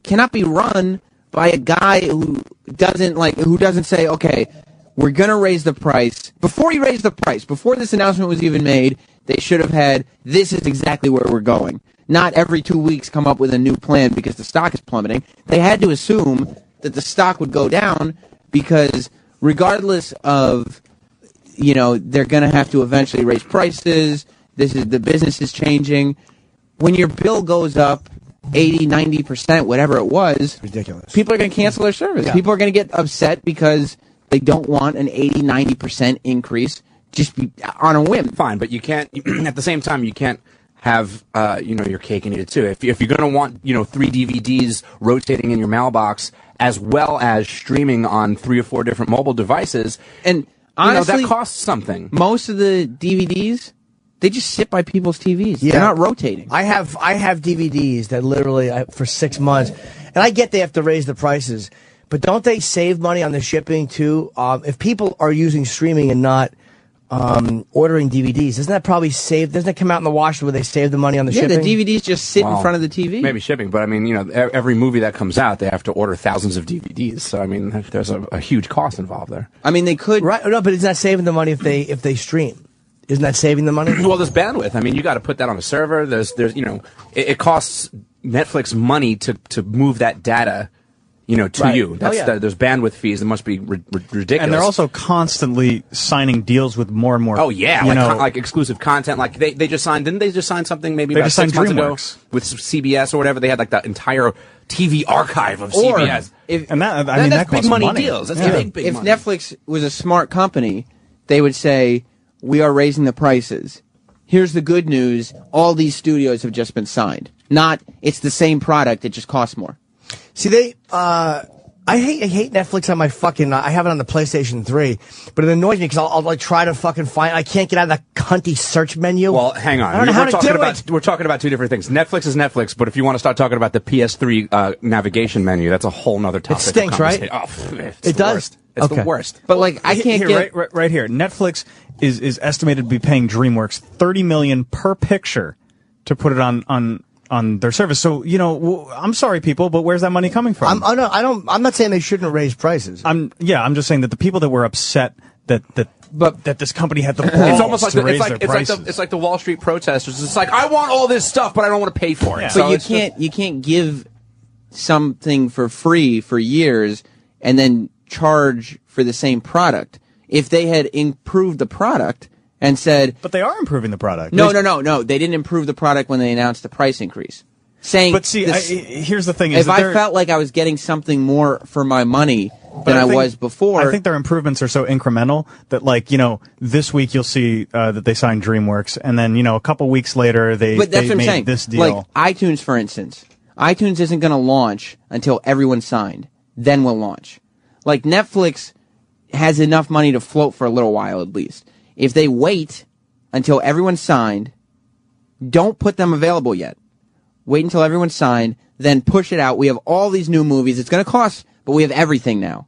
cannot be run by a guy who doesn't say, okay, we're going to raise the price. Before he raised the price, before this announcement was even made, they should have had, this is exactly where we're going. Not every 2 weeks come up with a new plan because the stock is plummeting. They had to assume that the stock would go down because regardless of, they're going to have to eventually raise prices. The business is changing. When your bill goes up 80, 90%, whatever it was, ridiculous. People are going to cancel their service. Yeah. People are going to get upset because they don't want an 80, 90% increase just on a whim. Fine, but you can't, at the same time, you can't have your cake and eat it too. If you're going to want 3 DVDs rotating in your mailbox as well as streaming on 3 or 4 different mobile devices, and honestly, that costs something. Most of the DVDs, they just sit by people's TVs. Yeah. They're not rotating. I have DVDs that literally for 6 months, and I get they have to raise the prices, but don't they save money on the shipping too? If people are using streaming and not ordering DVDs. Doesn't that probably save? Doesn't it come out in the wash where they save the money on the shipping? Yeah, the DVDs just sit in front of the TV. Maybe shipping, but I mean, every movie that comes out, they have to order thousands of DVDs. So I mean, there's a huge cost involved there. I mean, they could. Right? No, but it's not saving the money if they stream. Isn't that saving the money? Well, there's bandwidth. I mean, you got to put that on a server. It costs Netflix money to move that data. To you. That's there's bandwidth fees that must be ridiculous. And they're also constantly signing deals with more and more. Oh yeah, like exclusive content. Like they just signed. Didn't they just sign something maybe they about just 6 months ago DreamWorks. with CBS or whatever? They had like the entire TV archive of CBS. That's big money deals. That's big if money. Netflix was a smart company, they would say, "We are raising the prices. Here's the good news: all these studios have just been signed. Not it's the same product; it just costs more." See, I hate Netflix on my fucking. I have it on the PlayStation 3, but it annoys me because I'll like try to fucking find. I can't get out of that cunty search menu. Well, hang on. I don't know how to do it. We're talking about two different things. Netflix is Netflix, but if you want to start talking about the PS3 navigation menu, that's a whole nother topic. It stinks, right? Oh, it does. Worst. It's the worst. But like, I can't get right here. Netflix is estimated to be paying DreamWorks $30 million per picture to put it on their service. So, I'm sorry, people, but where's that money coming from? I'm not saying they shouldn't raise prices. I'm just saying that the people that were upset that this company had the balls it's almost like to raise their prices. It's like the Wall Street protesters. It's like, I want all this stuff, but I don't want to pay for it. Yeah. So But you can't give something for free for years and then charge for the same product. If they had improved the product and said, but they are improving the product. No. They didn't improve the product when they announced the price increase. Saying, but see, here's the thing: if I felt like I was getting something more for my money than I was before, I think their improvements are so incremental that, like, this week you'll see that they signed DreamWorks, and then a couple weeks later they what I'm made saying. This deal. Like iTunes, for instance, iTunes isn't going to launch until everyone's signed. Then we'll launch. Like Netflix has enough money to float for a little while at least. If they wait until everyone's signed, don't put them available yet. Wait until everyone's signed, then push it out. We have all these new movies. It's going to cost, but we have everything now.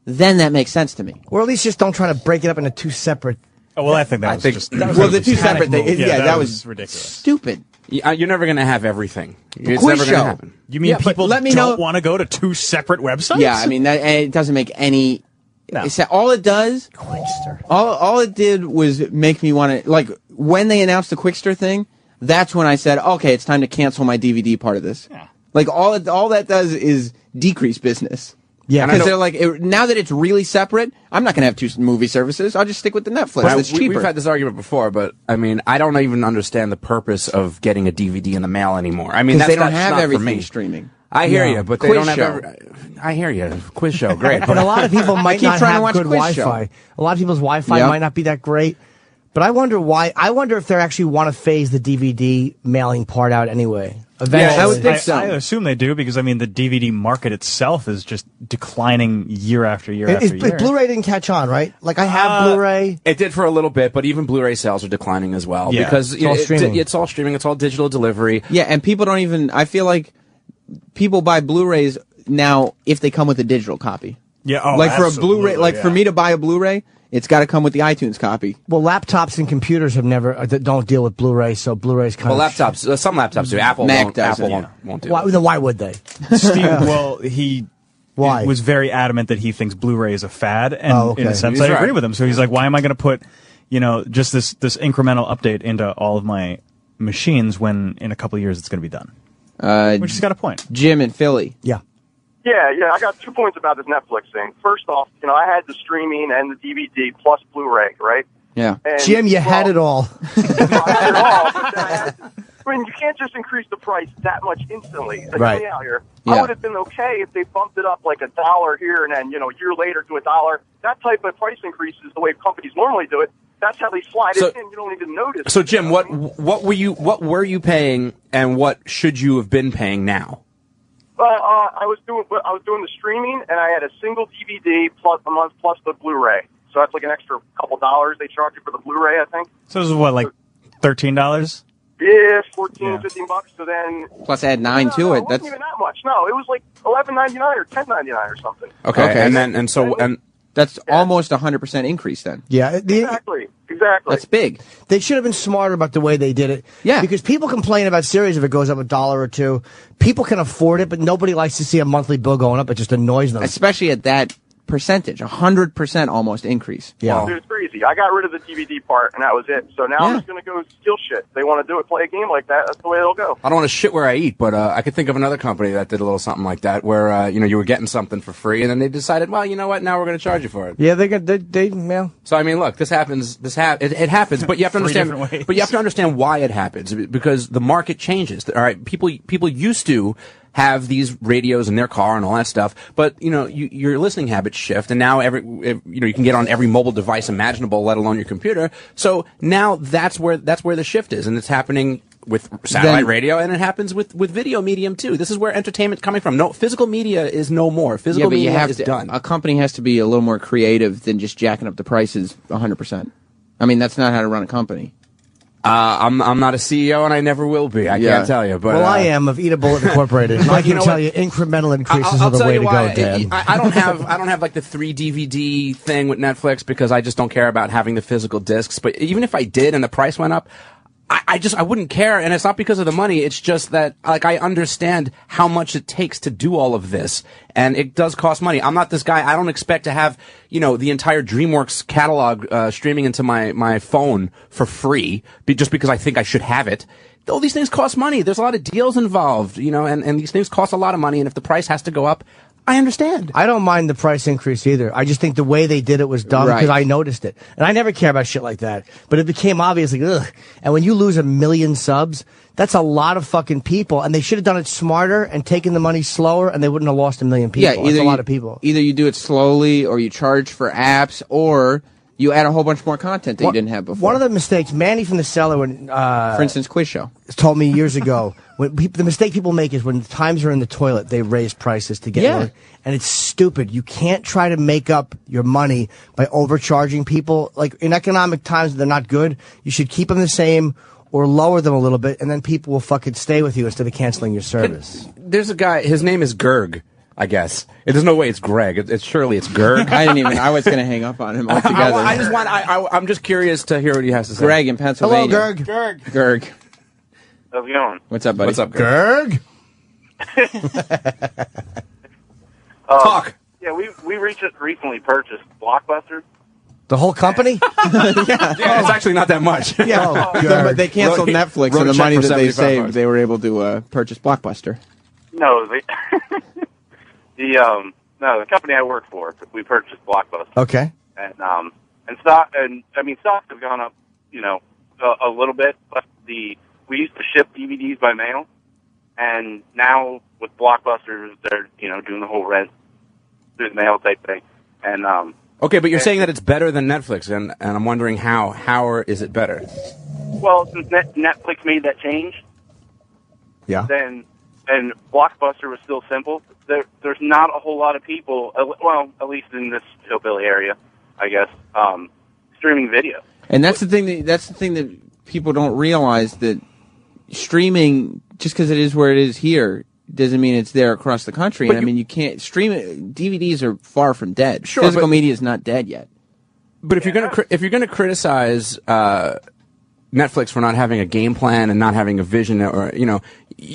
Then that makes sense to me. Or at least just don't try to break it up into two separate. Oh, well, I think that was just. Well, the two separate things. Yeah, that was ridiculous. Stupid. You're never going to have everything. It's Quiz never going to happen. You mean people don't want to go to two separate websites? Yeah, I mean, it doesn't make any. No. All it does, all it did was make me want to, like, when they announced the Quickster thing, that's when I said, okay, it's time to cancel my DVD part of this. Yeah. Like, all that does is decrease business. Yeah, because they're like, now that it's really separate, I'm not going to have two movie services. I'll just stick with the Netflix. It's cheaper. We've had this argument before, but I mean, I don't even understand the purpose of getting a DVD in the mail anymore. I mean, because they don't that's have not everything for me. streaming. I hear you, but they Quiz don't show. have. I hear you. Quiz show, great. And a lot of people might not have good Quiz show. Wi-Fi. A lot of people's Wi-Fi might not be that great. But I wonder why. I wonder if they actually want to phase the DVD mailing part out anyway. Eventually. Yeah, I would think so. I assume they do because, I mean, the DVD market itself is just declining year after year after year. Blu-ray didn't catch on, right? Like, I have Blu-ray. It did for a little bit, but even Blu-ray sales are declining as well because it's all streaming. It's all streaming. It's all digital delivery. Yeah, and people don't even. I feel like people buy Blu-rays now if they come with a digital copy. Yeah, like for a Blu-ray, like for me to buy a Blu-ray, it's got to come with the iTunes copy. Well, laptops and computers have never don't deal with Blu-ray, so Blu-ray's kind of. Well, laptops. Some laptops do. Apple Mac won't. doesn't, Apple won't do. Why would they? Steve, well, he Why? was very adamant that he thinks Blu-ray is a fad, and in a sense, He's I agree right. with him. So he's like, why am I going to put, just this incremental update into all of my machines when in a couple of years it's going to be done? Which has got a point. Jim in Philly. Yeah. Yeah, I got 2 points about this Netflix thing. First off, I had the streaming and the DVD plus Blu-ray, right? Yeah. And, Jim, you had it all. I had it all, but then, you can't just increase the price that much instantly. Like, Right. me out here. Yeah. I would have been okay if they bumped it up like $1 here and then, a year later to $1. That type of price increase is the way companies normally do it. That's how they slide it in. You don't even notice. So, Jim, what were you paying, and what should you have been paying now? I was doing the streaming, and I had a single DVD plus a month plus the Blu-ray. So that's like an extra couple dollars they charge you for the Blu-ray, I think. So this is what, like $13? Yeah, $14-15. So then Plus add 9 to it. It wasn't even that much. No, it was like $11.99 or $10.99 or something. Okay. And that's almost 100% increase then. Yeah. Exactly. Exactly. That's big. They should have been smarter about the way they did it. Yeah. Because people complain about series if it goes up $1 or $2. People can afford it, but nobody likes to see a monthly bill going up. It just annoys them. Especially at that percentage, 100% almost increase. Yeah. Dude, it's crazy. I got rid of the DVD part, and that was it. So now I'm just going to go steal shit. They want to do it, play a game like that. That's the way it'll go. I don't want to shit where I eat, but I could think of another company that did a little something like that, where you were getting something for free, and then they decided, well, you know what? Now we're going to charge you for it. Yeah, they. So I mean, look, this happens. It happens, but you have to understand. But you have to understand why it happens, because the market changes. All right, people used to have these radios in their car and all that stuff, but your listening habits shift, and now you can get on every mobile device imaginable, let alone your computer. So now that's where the shift is, and it's happening with satellite radio, and it happens with video medium too. This is where entertainment's coming from. No, physical media is no more. Physical media is done. A company has to be a little more creative than just jacking up the prices 100%. I mean, that's not how to run a company. I'm not a CEO, and I never will be. I can't tell you. But I am of Eat a Bullet Incorporated. And I can tell you, incremental increases are the way to go, Dan. I don't have like the 3 DVD thing with Netflix, because I just don't care about having the physical discs. But even if I did, and the price went up, I wouldn't care, and it's not because of the money. It's just that, like, I understand how much it takes to do all of this, and it does cost money. I'm not this guy. I don't expect to have, the entire DreamWorks catalog streaming into my phone for free, just because I think I should have it. All these things cost money. There's a lot of deals involved, and these things cost a lot of money, and if the price has to go up, I understand. I don't mind the price increase either. I just think the way they did it was dumb, because I noticed it. And I never care about shit like that. But it became obvious, like, ugh. And when you lose 1 million subs, that's a lot of fucking people. And they should have done it smarter and taken the money slower, and they wouldn't have lost 1 million people. Yeah, that's a lot of people. Either you do it slowly, or you charge for apps, or you add a whole bunch more content that you didn't have before. One of the mistakes, Manny from the Cellar, when for instance, Quiz Show, told me years ago, the mistake people make is when times are in the toilet, they raise prices to get more. And it's stupid. You can't try to make up your money by overcharging people. Like, in economic times, they're not good. You should keep them the same or lower them a little bit, and then people will fucking stay with you instead of canceling your service. There's a guy, his name is Gerg, I guess. There's no way it's Greg. Surely it's Gerg. I was going to hang up on him altogether. I'm just curious to hear what he has to say. Greg in Pennsylvania. Hello, Gerg. Gerg. How's it going? What's up, buddy? What's up, Gerg? Talk. Yeah, we recently purchased Blockbuster. The whole company? Yeah, it's actually not that much. Yeah. But they canceled Netflix, and the money that they saved, they were able to purchase Blockbuster. No, the company I work for, we purchased Blockbuster. Okay. And stocks have gone up, a little bit, but we used to ship DVDs by mail, and now with Blockbuster, they're doing the whole rent through the mail type thing, and okay, but you're saying that it's better than Netflix, and I'm wondering how is it better? Well, since Netflix made that change, then and Blockbuster was still simple. There's not a whole lot of people, well, at least in this hillbilly area, I guess, streaming video. And that's the thing that people don't realize, that streaming, just because it is where it is here, doesn't mean it's there across the country. And you can't stream it. DVDs are far from dead. Sure, physical media is not dead yet. But if you're gonna criticize Netflix for not having a game plan and not having a vision, or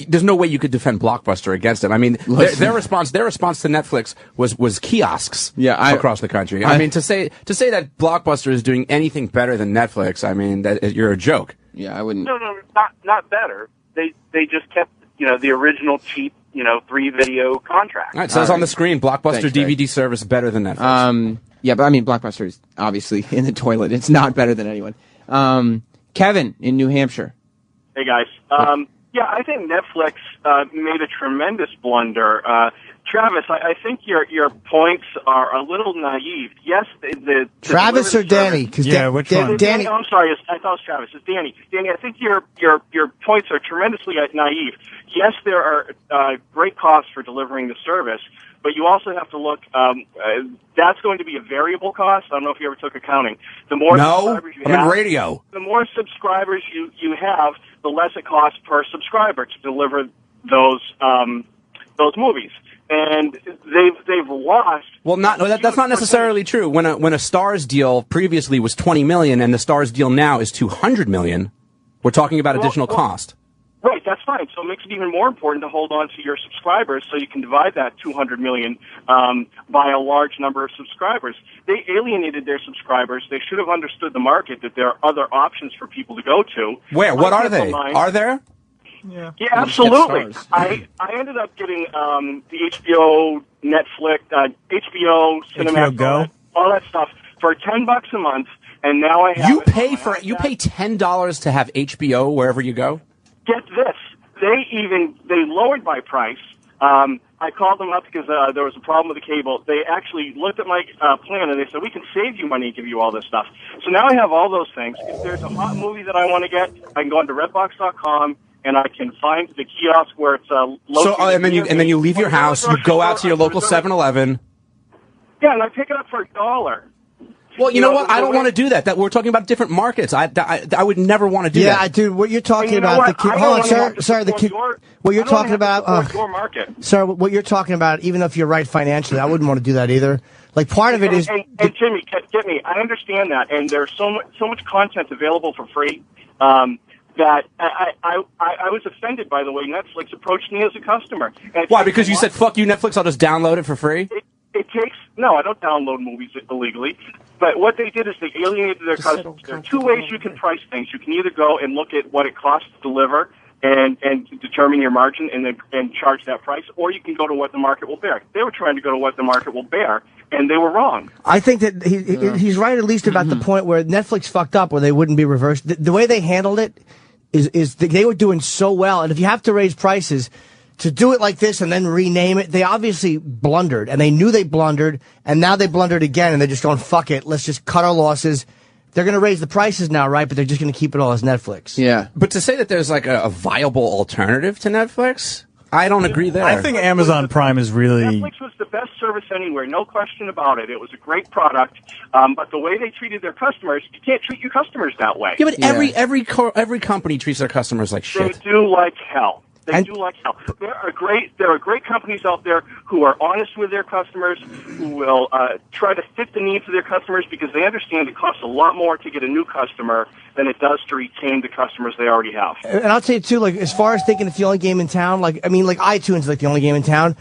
there's no way you could defend Blockbuster against it. I mean, their response to Netflix was kiosks across the country. I mean, to say that Blockbuster is doing anything better than Netflix, I mean, that you're a joke. Yeah, I wouldn't. No, not better. They just kept the original cheap 3 video contract. It says on the screen, Blockbuster DVD service better than Netflix. Yeah, but I mean, Blockbuster is obviously in the toilet. It's not better than anyone. Kevin in New Hampshire. Hey, guys. Yeah, I think Netflix made a tremendous blunder. Travis, I think your points are a little naive. Yes, the Travis or Danny? Which one? Danny. I'm sorry, I thought it was Travis. It's Danny. Danny, I think your points are tremendously naive. Yes, there are great costs for delivering the service, but you also have to look. That's going to be a variable cost. I don't know if you ever took accounting. The more subscribers you have, in radio. The more subscribers you have, the less it costs per subscriber to deliver those movies. and they've lost. Well, that's not necessarily true. When a Starz deal previously was $20 million and the Starz deal now is $200 million, we're talking about additional cost. Right, that's fine. So it makes it even more important to hold on to your subscribers so you can divide that $200 million by a large number of subscribers. They alienated their subscribers. They should have understood the market, that there are other options for people to go to. Where? What are they? Are there? Yeah, absolutely. I ended up getting the HBO, Netflix, HBO, Cinemax, Go? all that stuff for $10 a month, and now I have you pay $10 to have HBO wherever you go. Get this, they lowered my price. I called them up because there was a problem with the cable. They actually looked at my plan and they said, we can save you money and give you all this stuff. So now I have all those things. If there's a hot movie that I want to get, I can go onto redbox.com and I can find the kiosk where it's located. So, and then you leave your house, you go out to your local 7-Eleven. Yeah, and I pick it up for $1. Well, you know what? I don't want to do that. We're talking about different markets. I would never want to do that. Yeah, dude, what you're talking about, hold on, sir, what you're talking about, sir, what you're talking about, even if you're right financially, I wouldn't want to do that either. Like, part of it is... And Jimmy, get me, I understand that, and there's so much content available for free, that I was offended by the way Netflix approached me as a customer. Why? Because you said, fuck you, Netflix, I'll just download it for free? It takes... No, I don't download movies illegally. But what they did is they alienated their customers. There are two ways you can price things. You can either go and look at what it costs to deliver and determine your margin and charge that price, or you can go to what the market will bear. They were trying to go to what the market will bear, and they were wrong. I think that he's right at least about the point where Netflix fucked up, where they wouldn't be reversed. The way they handled it is they were doing so well, and if you have to raise prices... To do it like this and then rename it, they obviously blundered, and they knew they blundered, and now they blundered again, and they're just going, fuck it, let's just cut our losses. They're going to raise the prices now, right? But they're just going to keep it all as Netflix. Yeah. But to say that there's like a viable alternative to Netflix, I don't agree there. I think Amazon Prime is really... Netflix was the best service anywhere, no question about it. It was a great product, but the way they treated their customers, you can't treat your customers that way. Yeah, but every company treats their customers like shit. They do like hell. They do like hell. There are great companies out there who are honest with their customers, who will try to fit the needs of their customers because they understand it costs a lot more to get a new customer than it does to retain the customers they already have. And I'll tell you too, like as far as thinking it's the only game in town, like iTunes is like the only game in town,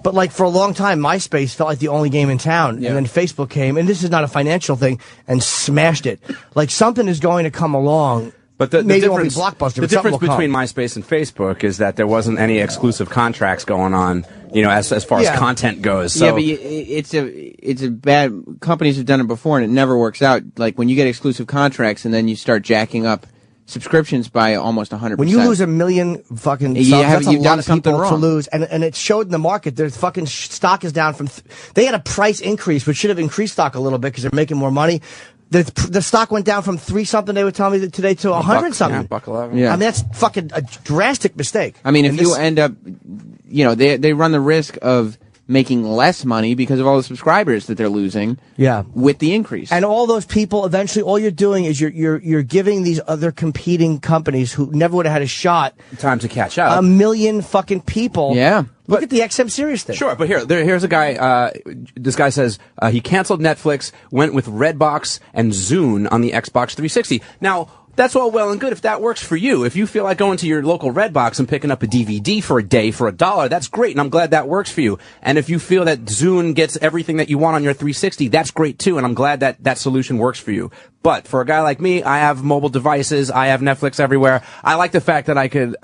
but like for a long time MySpace felt like the only game in town, and then Facebook came, and this is not a financial thing, and smashed it. Like something is going to come along. But the maybe difference, it won't be Blockbuster, the but difference between MySpace and Facebook is that there wasn't any exclusive contracts going on, as far as content goes. So. Yeah, but it's a bad... Companies have done it before, and it never works out. Like, when you get exclusive contracts, and then you start jacking up subscriptions by almost 100%. When you lose 1 million fucking subs, that's a lot of people to lose. And it showed in the market. Their fucking stock is down from... They had a price increase, which should have increased stock a little bit because they're making more money. The stock went down from 3 something, they were telling me today, to 100 something. Yeah, $1.11. Yeah. I mean, that's fucking a drastic mistake. I mean, if you end up, they run the risk of making less money because of all the subscribers that they're losing. Yeah. With the increase. And all those people, eventually, all you're doing is you're giving these other competing companies who never would have had a shot time to catch up. 1 million fucking people. Yeah. Look at the XM Series thing. Sure, but here's a guy, this guy says he canceled Netflix, went with Redbox and Zune on the Xbox 360. Now, that's all well and good if that works for you. If you feel like going to your local Redbox and picking up a DVD for a day for $1, that's great, and I'm glad that works for you. And if you feel that Zune gets everything that you want on your 360, that's great too, and I'm glad that that solution works for you. But for a guy like me, I have mobile devices, I have Netflix everywhere. I like the fact that I could,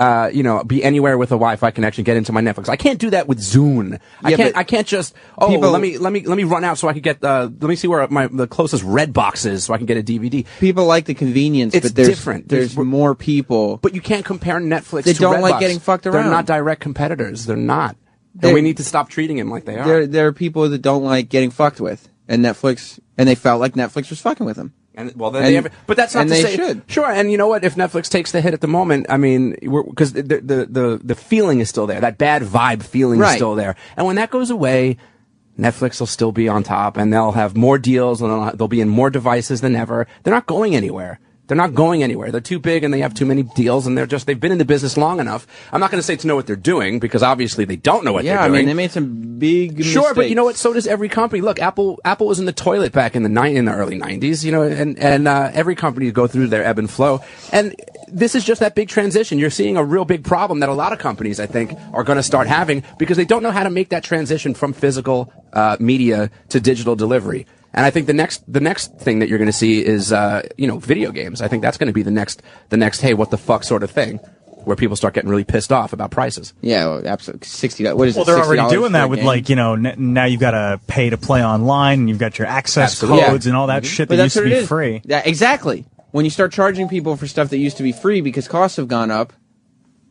be anywhere with a Wi-Fi connection, get into my Netflix. I can't do that with Zune. I can't just, let me run out so I can get, let me see where the closest Redbox is so I can get a DVD. People like the convenience, but there's different. There's more people. But you can't compare Netflix to Redbox. They don't like getting fucked around. They're not direct competitors. They're not. And we need to stop treating them like they are. There are people that don't like getting fucked with, and they felt like Netflix was fucking with them. But that's not to say should. Sure, and you know what? If Netflix takes the hit at the moment, I mean, because the feeling is still there, that bad vibe feeling is still there, and when that goes away, Netflix will still be on top, and they'll have more deals, and they'll be in more devices than ever. They're not going anywhere. They're not going anywhere. They're too big and they have too many deals, and they've been in the business long enough. I'm not going to say to know what they're doing, because obviously they don't know what they're doing. Yeah, I mean, they made some big mistakes. But you know what? So does every company. Look, Apple was in the toilet back in the early 90s, and every company go through their ebb and flow. And this is just that big transition. You're seeing a real big problem that a lot of companies, I think, are going to start having, because they don't know how to make that transition from physical media to digital delivery. And I think the next thing that you're going to see is video games. I think that's going to be the next hey, what the fuck sort of thing, where people start getting really pissed off about prices. Yeah, well, absolutely. $60. What is it? Well, they're already doing that with now you've got to pay to play online, and you've got your access codes and all that shit that used to be free. Yeah, exactly. When you start charging people for stuff that used to be free because costs have gone up,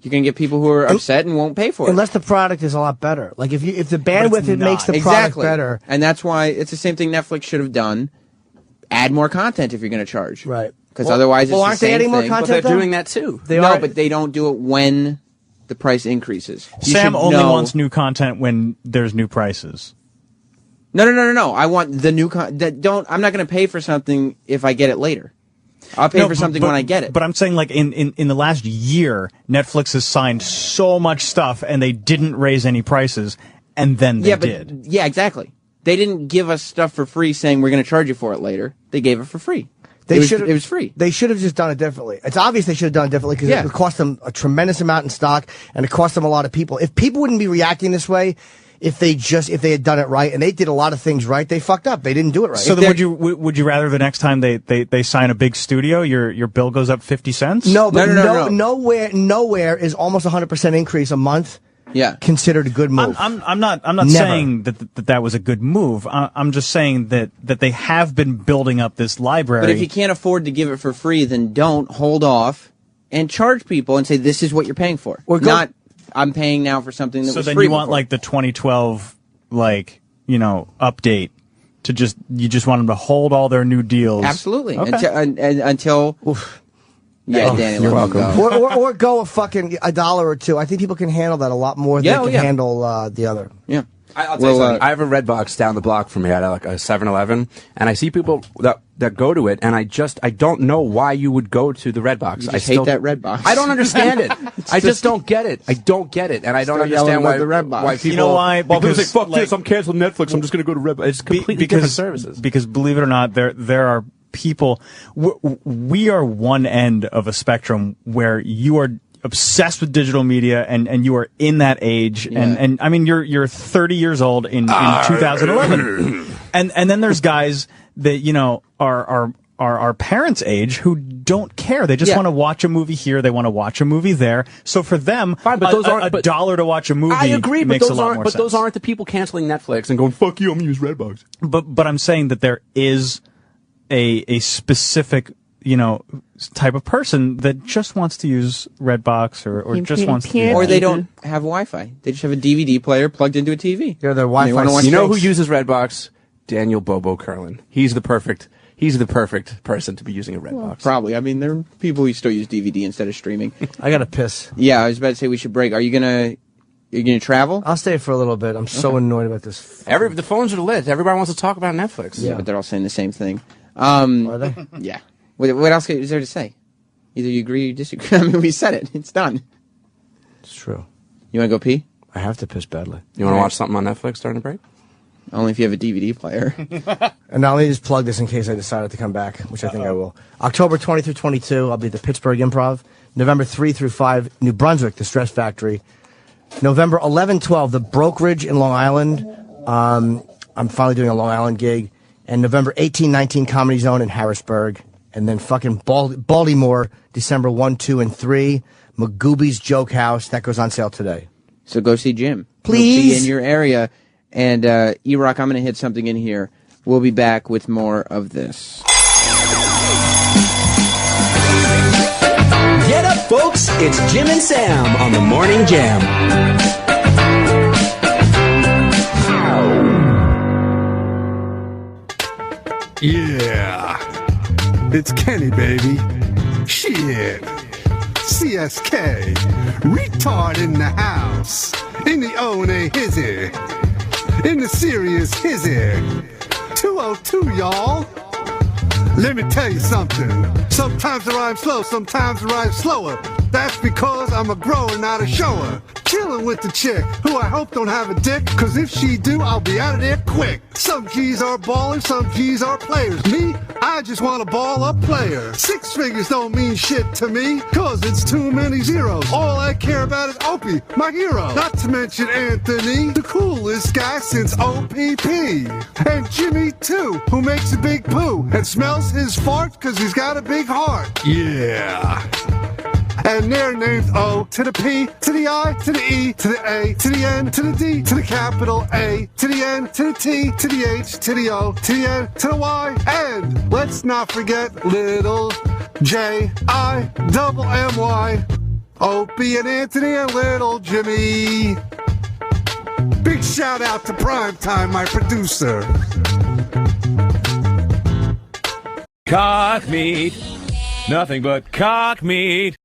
you're going to get people who are upset and won't pay for it. Unless the product is a lot better. Like, if the bandwidth makes the product better. And that's why it's the same thing Netflix should have done. Add more content if you're going to charge. Right. Because otherwise it's the same thing. Aren't they adding more content? But they're doing that too. But they don't do it when the price increases. Sam only wants new content when there's new prices. No. I want the new content. I'm not going to pay for something if I get it later. I'll pay for something when I get it. But I'm saying, like, in the last year, Netflix has signed so much stuff, and they didn't raise any prices, and then they did. Yeah, exactly. They didn't give us stuff for free saying we're going to charge you for it later. They gave it for free. It was free. They should have just done it differently. It's obvious they should have done it differently, because it would cost them a tremendous amount in stock, and it cost them a lot of people. If people wouldn't be reacting this way, if they had done it right, and they did a lot of things right, they fucked up. They didn't do it right. So then would you rather the next time they sign a big studio, your bill goes up 50 cents? No, but nowhere is almost 100% increase a month. Yeah, considered a good move. I'm not saying that was a good move. I'm just saying that they have been building up this library. But if you can't afford to give it for free, then don't hold off and charge people and say this is what you're paying for. I'm paying now for something that was free. So then you want like the 2012 update to you just want them to hold all their new deals. Absolutely. Okay. Until Danny, you're welcome. Or go $1 or $2. I think people can handle that a lot more than they can handle the other. Yeah. I'll tell you something. I have a Redbox down the block from here at like a 7-Eleven, and I see people that go to it, and I don't know why you would go to the Redbox. I hate that Redbox. I don't understand it. I just don't get it. I don't get it, and I don't understand why the Redbox. Why people. You know why? Well, people say, "Fuck this! I'm canceling Netflix. I'm just going to go to Redbox." It's completely different services. Because believe it or not, there are people. We are one end of a spectrum where you are obsessed with digital media, and you are in that age, and I mean you're 30 years old in 2011, and then there's guys that are our parents' age who don't care. They just want to watch a movie here, they want to watch a movie there. So for them, fine, but those aren't $1 to watch a movie. I agree, makes but a lot more sense. Those aren't the people canceling Netflix and going "fuck you, I'm gonna use Redbox." But I'm saying that there is a specific type of person that just wants to use Redbox or just wants to or they don't have Wi-Fi. They just have a DVD player plugged into a TV. Yeah, their Wi-Fi. You know who uses Redbox? Daniel Bobo Curlin. He's the perfect person to be using a Redbox. Well, probably. I mean, there are people who still use DVD instead of streaming. I gotta piss. Yeah, I was about to say we should break. Are you gonna travel? I'll stay for a little bit. I'm so annoyed about this. The phones are lit. Everybody wants to talk about Netflix. Yeah, but they're all saying the same thing. Are they? Yeah. What else is there to say? Either you agree or you disagree. I mean, we said it. It's done. It's true. You want to go pee? I have to piss badly. You want to watch something on Netflix during the break? Only if you have a DVD player. And now let me just plug this in case I decided to come back, which I think I will. October 20 through 22, I'll be at the Pittsburgh Improv. November 3 through 5, New Brunswick, the Stress Factory. November 11, 12, the Brokerage in Long Island. I'm finally doing a Long Island gig. And November 18, 19, Comedy Zone in Harrisburg. And then fucking Baltimore, December 1, 2, and 3, Magooby's Joke House. That goes on sale today. So go see Jim. Please. He'll be in your area. And E-Rock, I'm going to hit something in here. We'll be back with more of this. Get up, folks. It's Jim and Sam on the Morning Jam. Yeah. It's Kenny, baby. Shit. CSK. Retard in the house. In the O and A hizzy. In the serious hizzy. 202, y'all. Let me tell you something. Sometimes I rhyme slow, sometimes I rhyme slower. That's because I'm a grower, not a shower. Chillin' with the chick, who I hope don't have a dick, cause if she do, I'll be out of there quick. Some G's are ballers, some G's are players. Me, I just want a ball-up player. Six figures don't mean shit to me, cause it's too many zeros. All I care about is Opie, my hero. Not to mention Anthony, the coolest guy since OPP. And Jimmy, too, who makes a big poo and smells his fart cause he's got a big heart. Yeah. And they're named O to the P, to the I, to the E, to the A, to the N, to the D, to the capital A, to the N, to the T, to the H, to the O, to the N, to the Y, and let's not forget little J-I-double-M-Y, Opie and Anthony and little Jimmy. Big shout out to Primetime, my producer. Cock meat. Nothing but cock meat.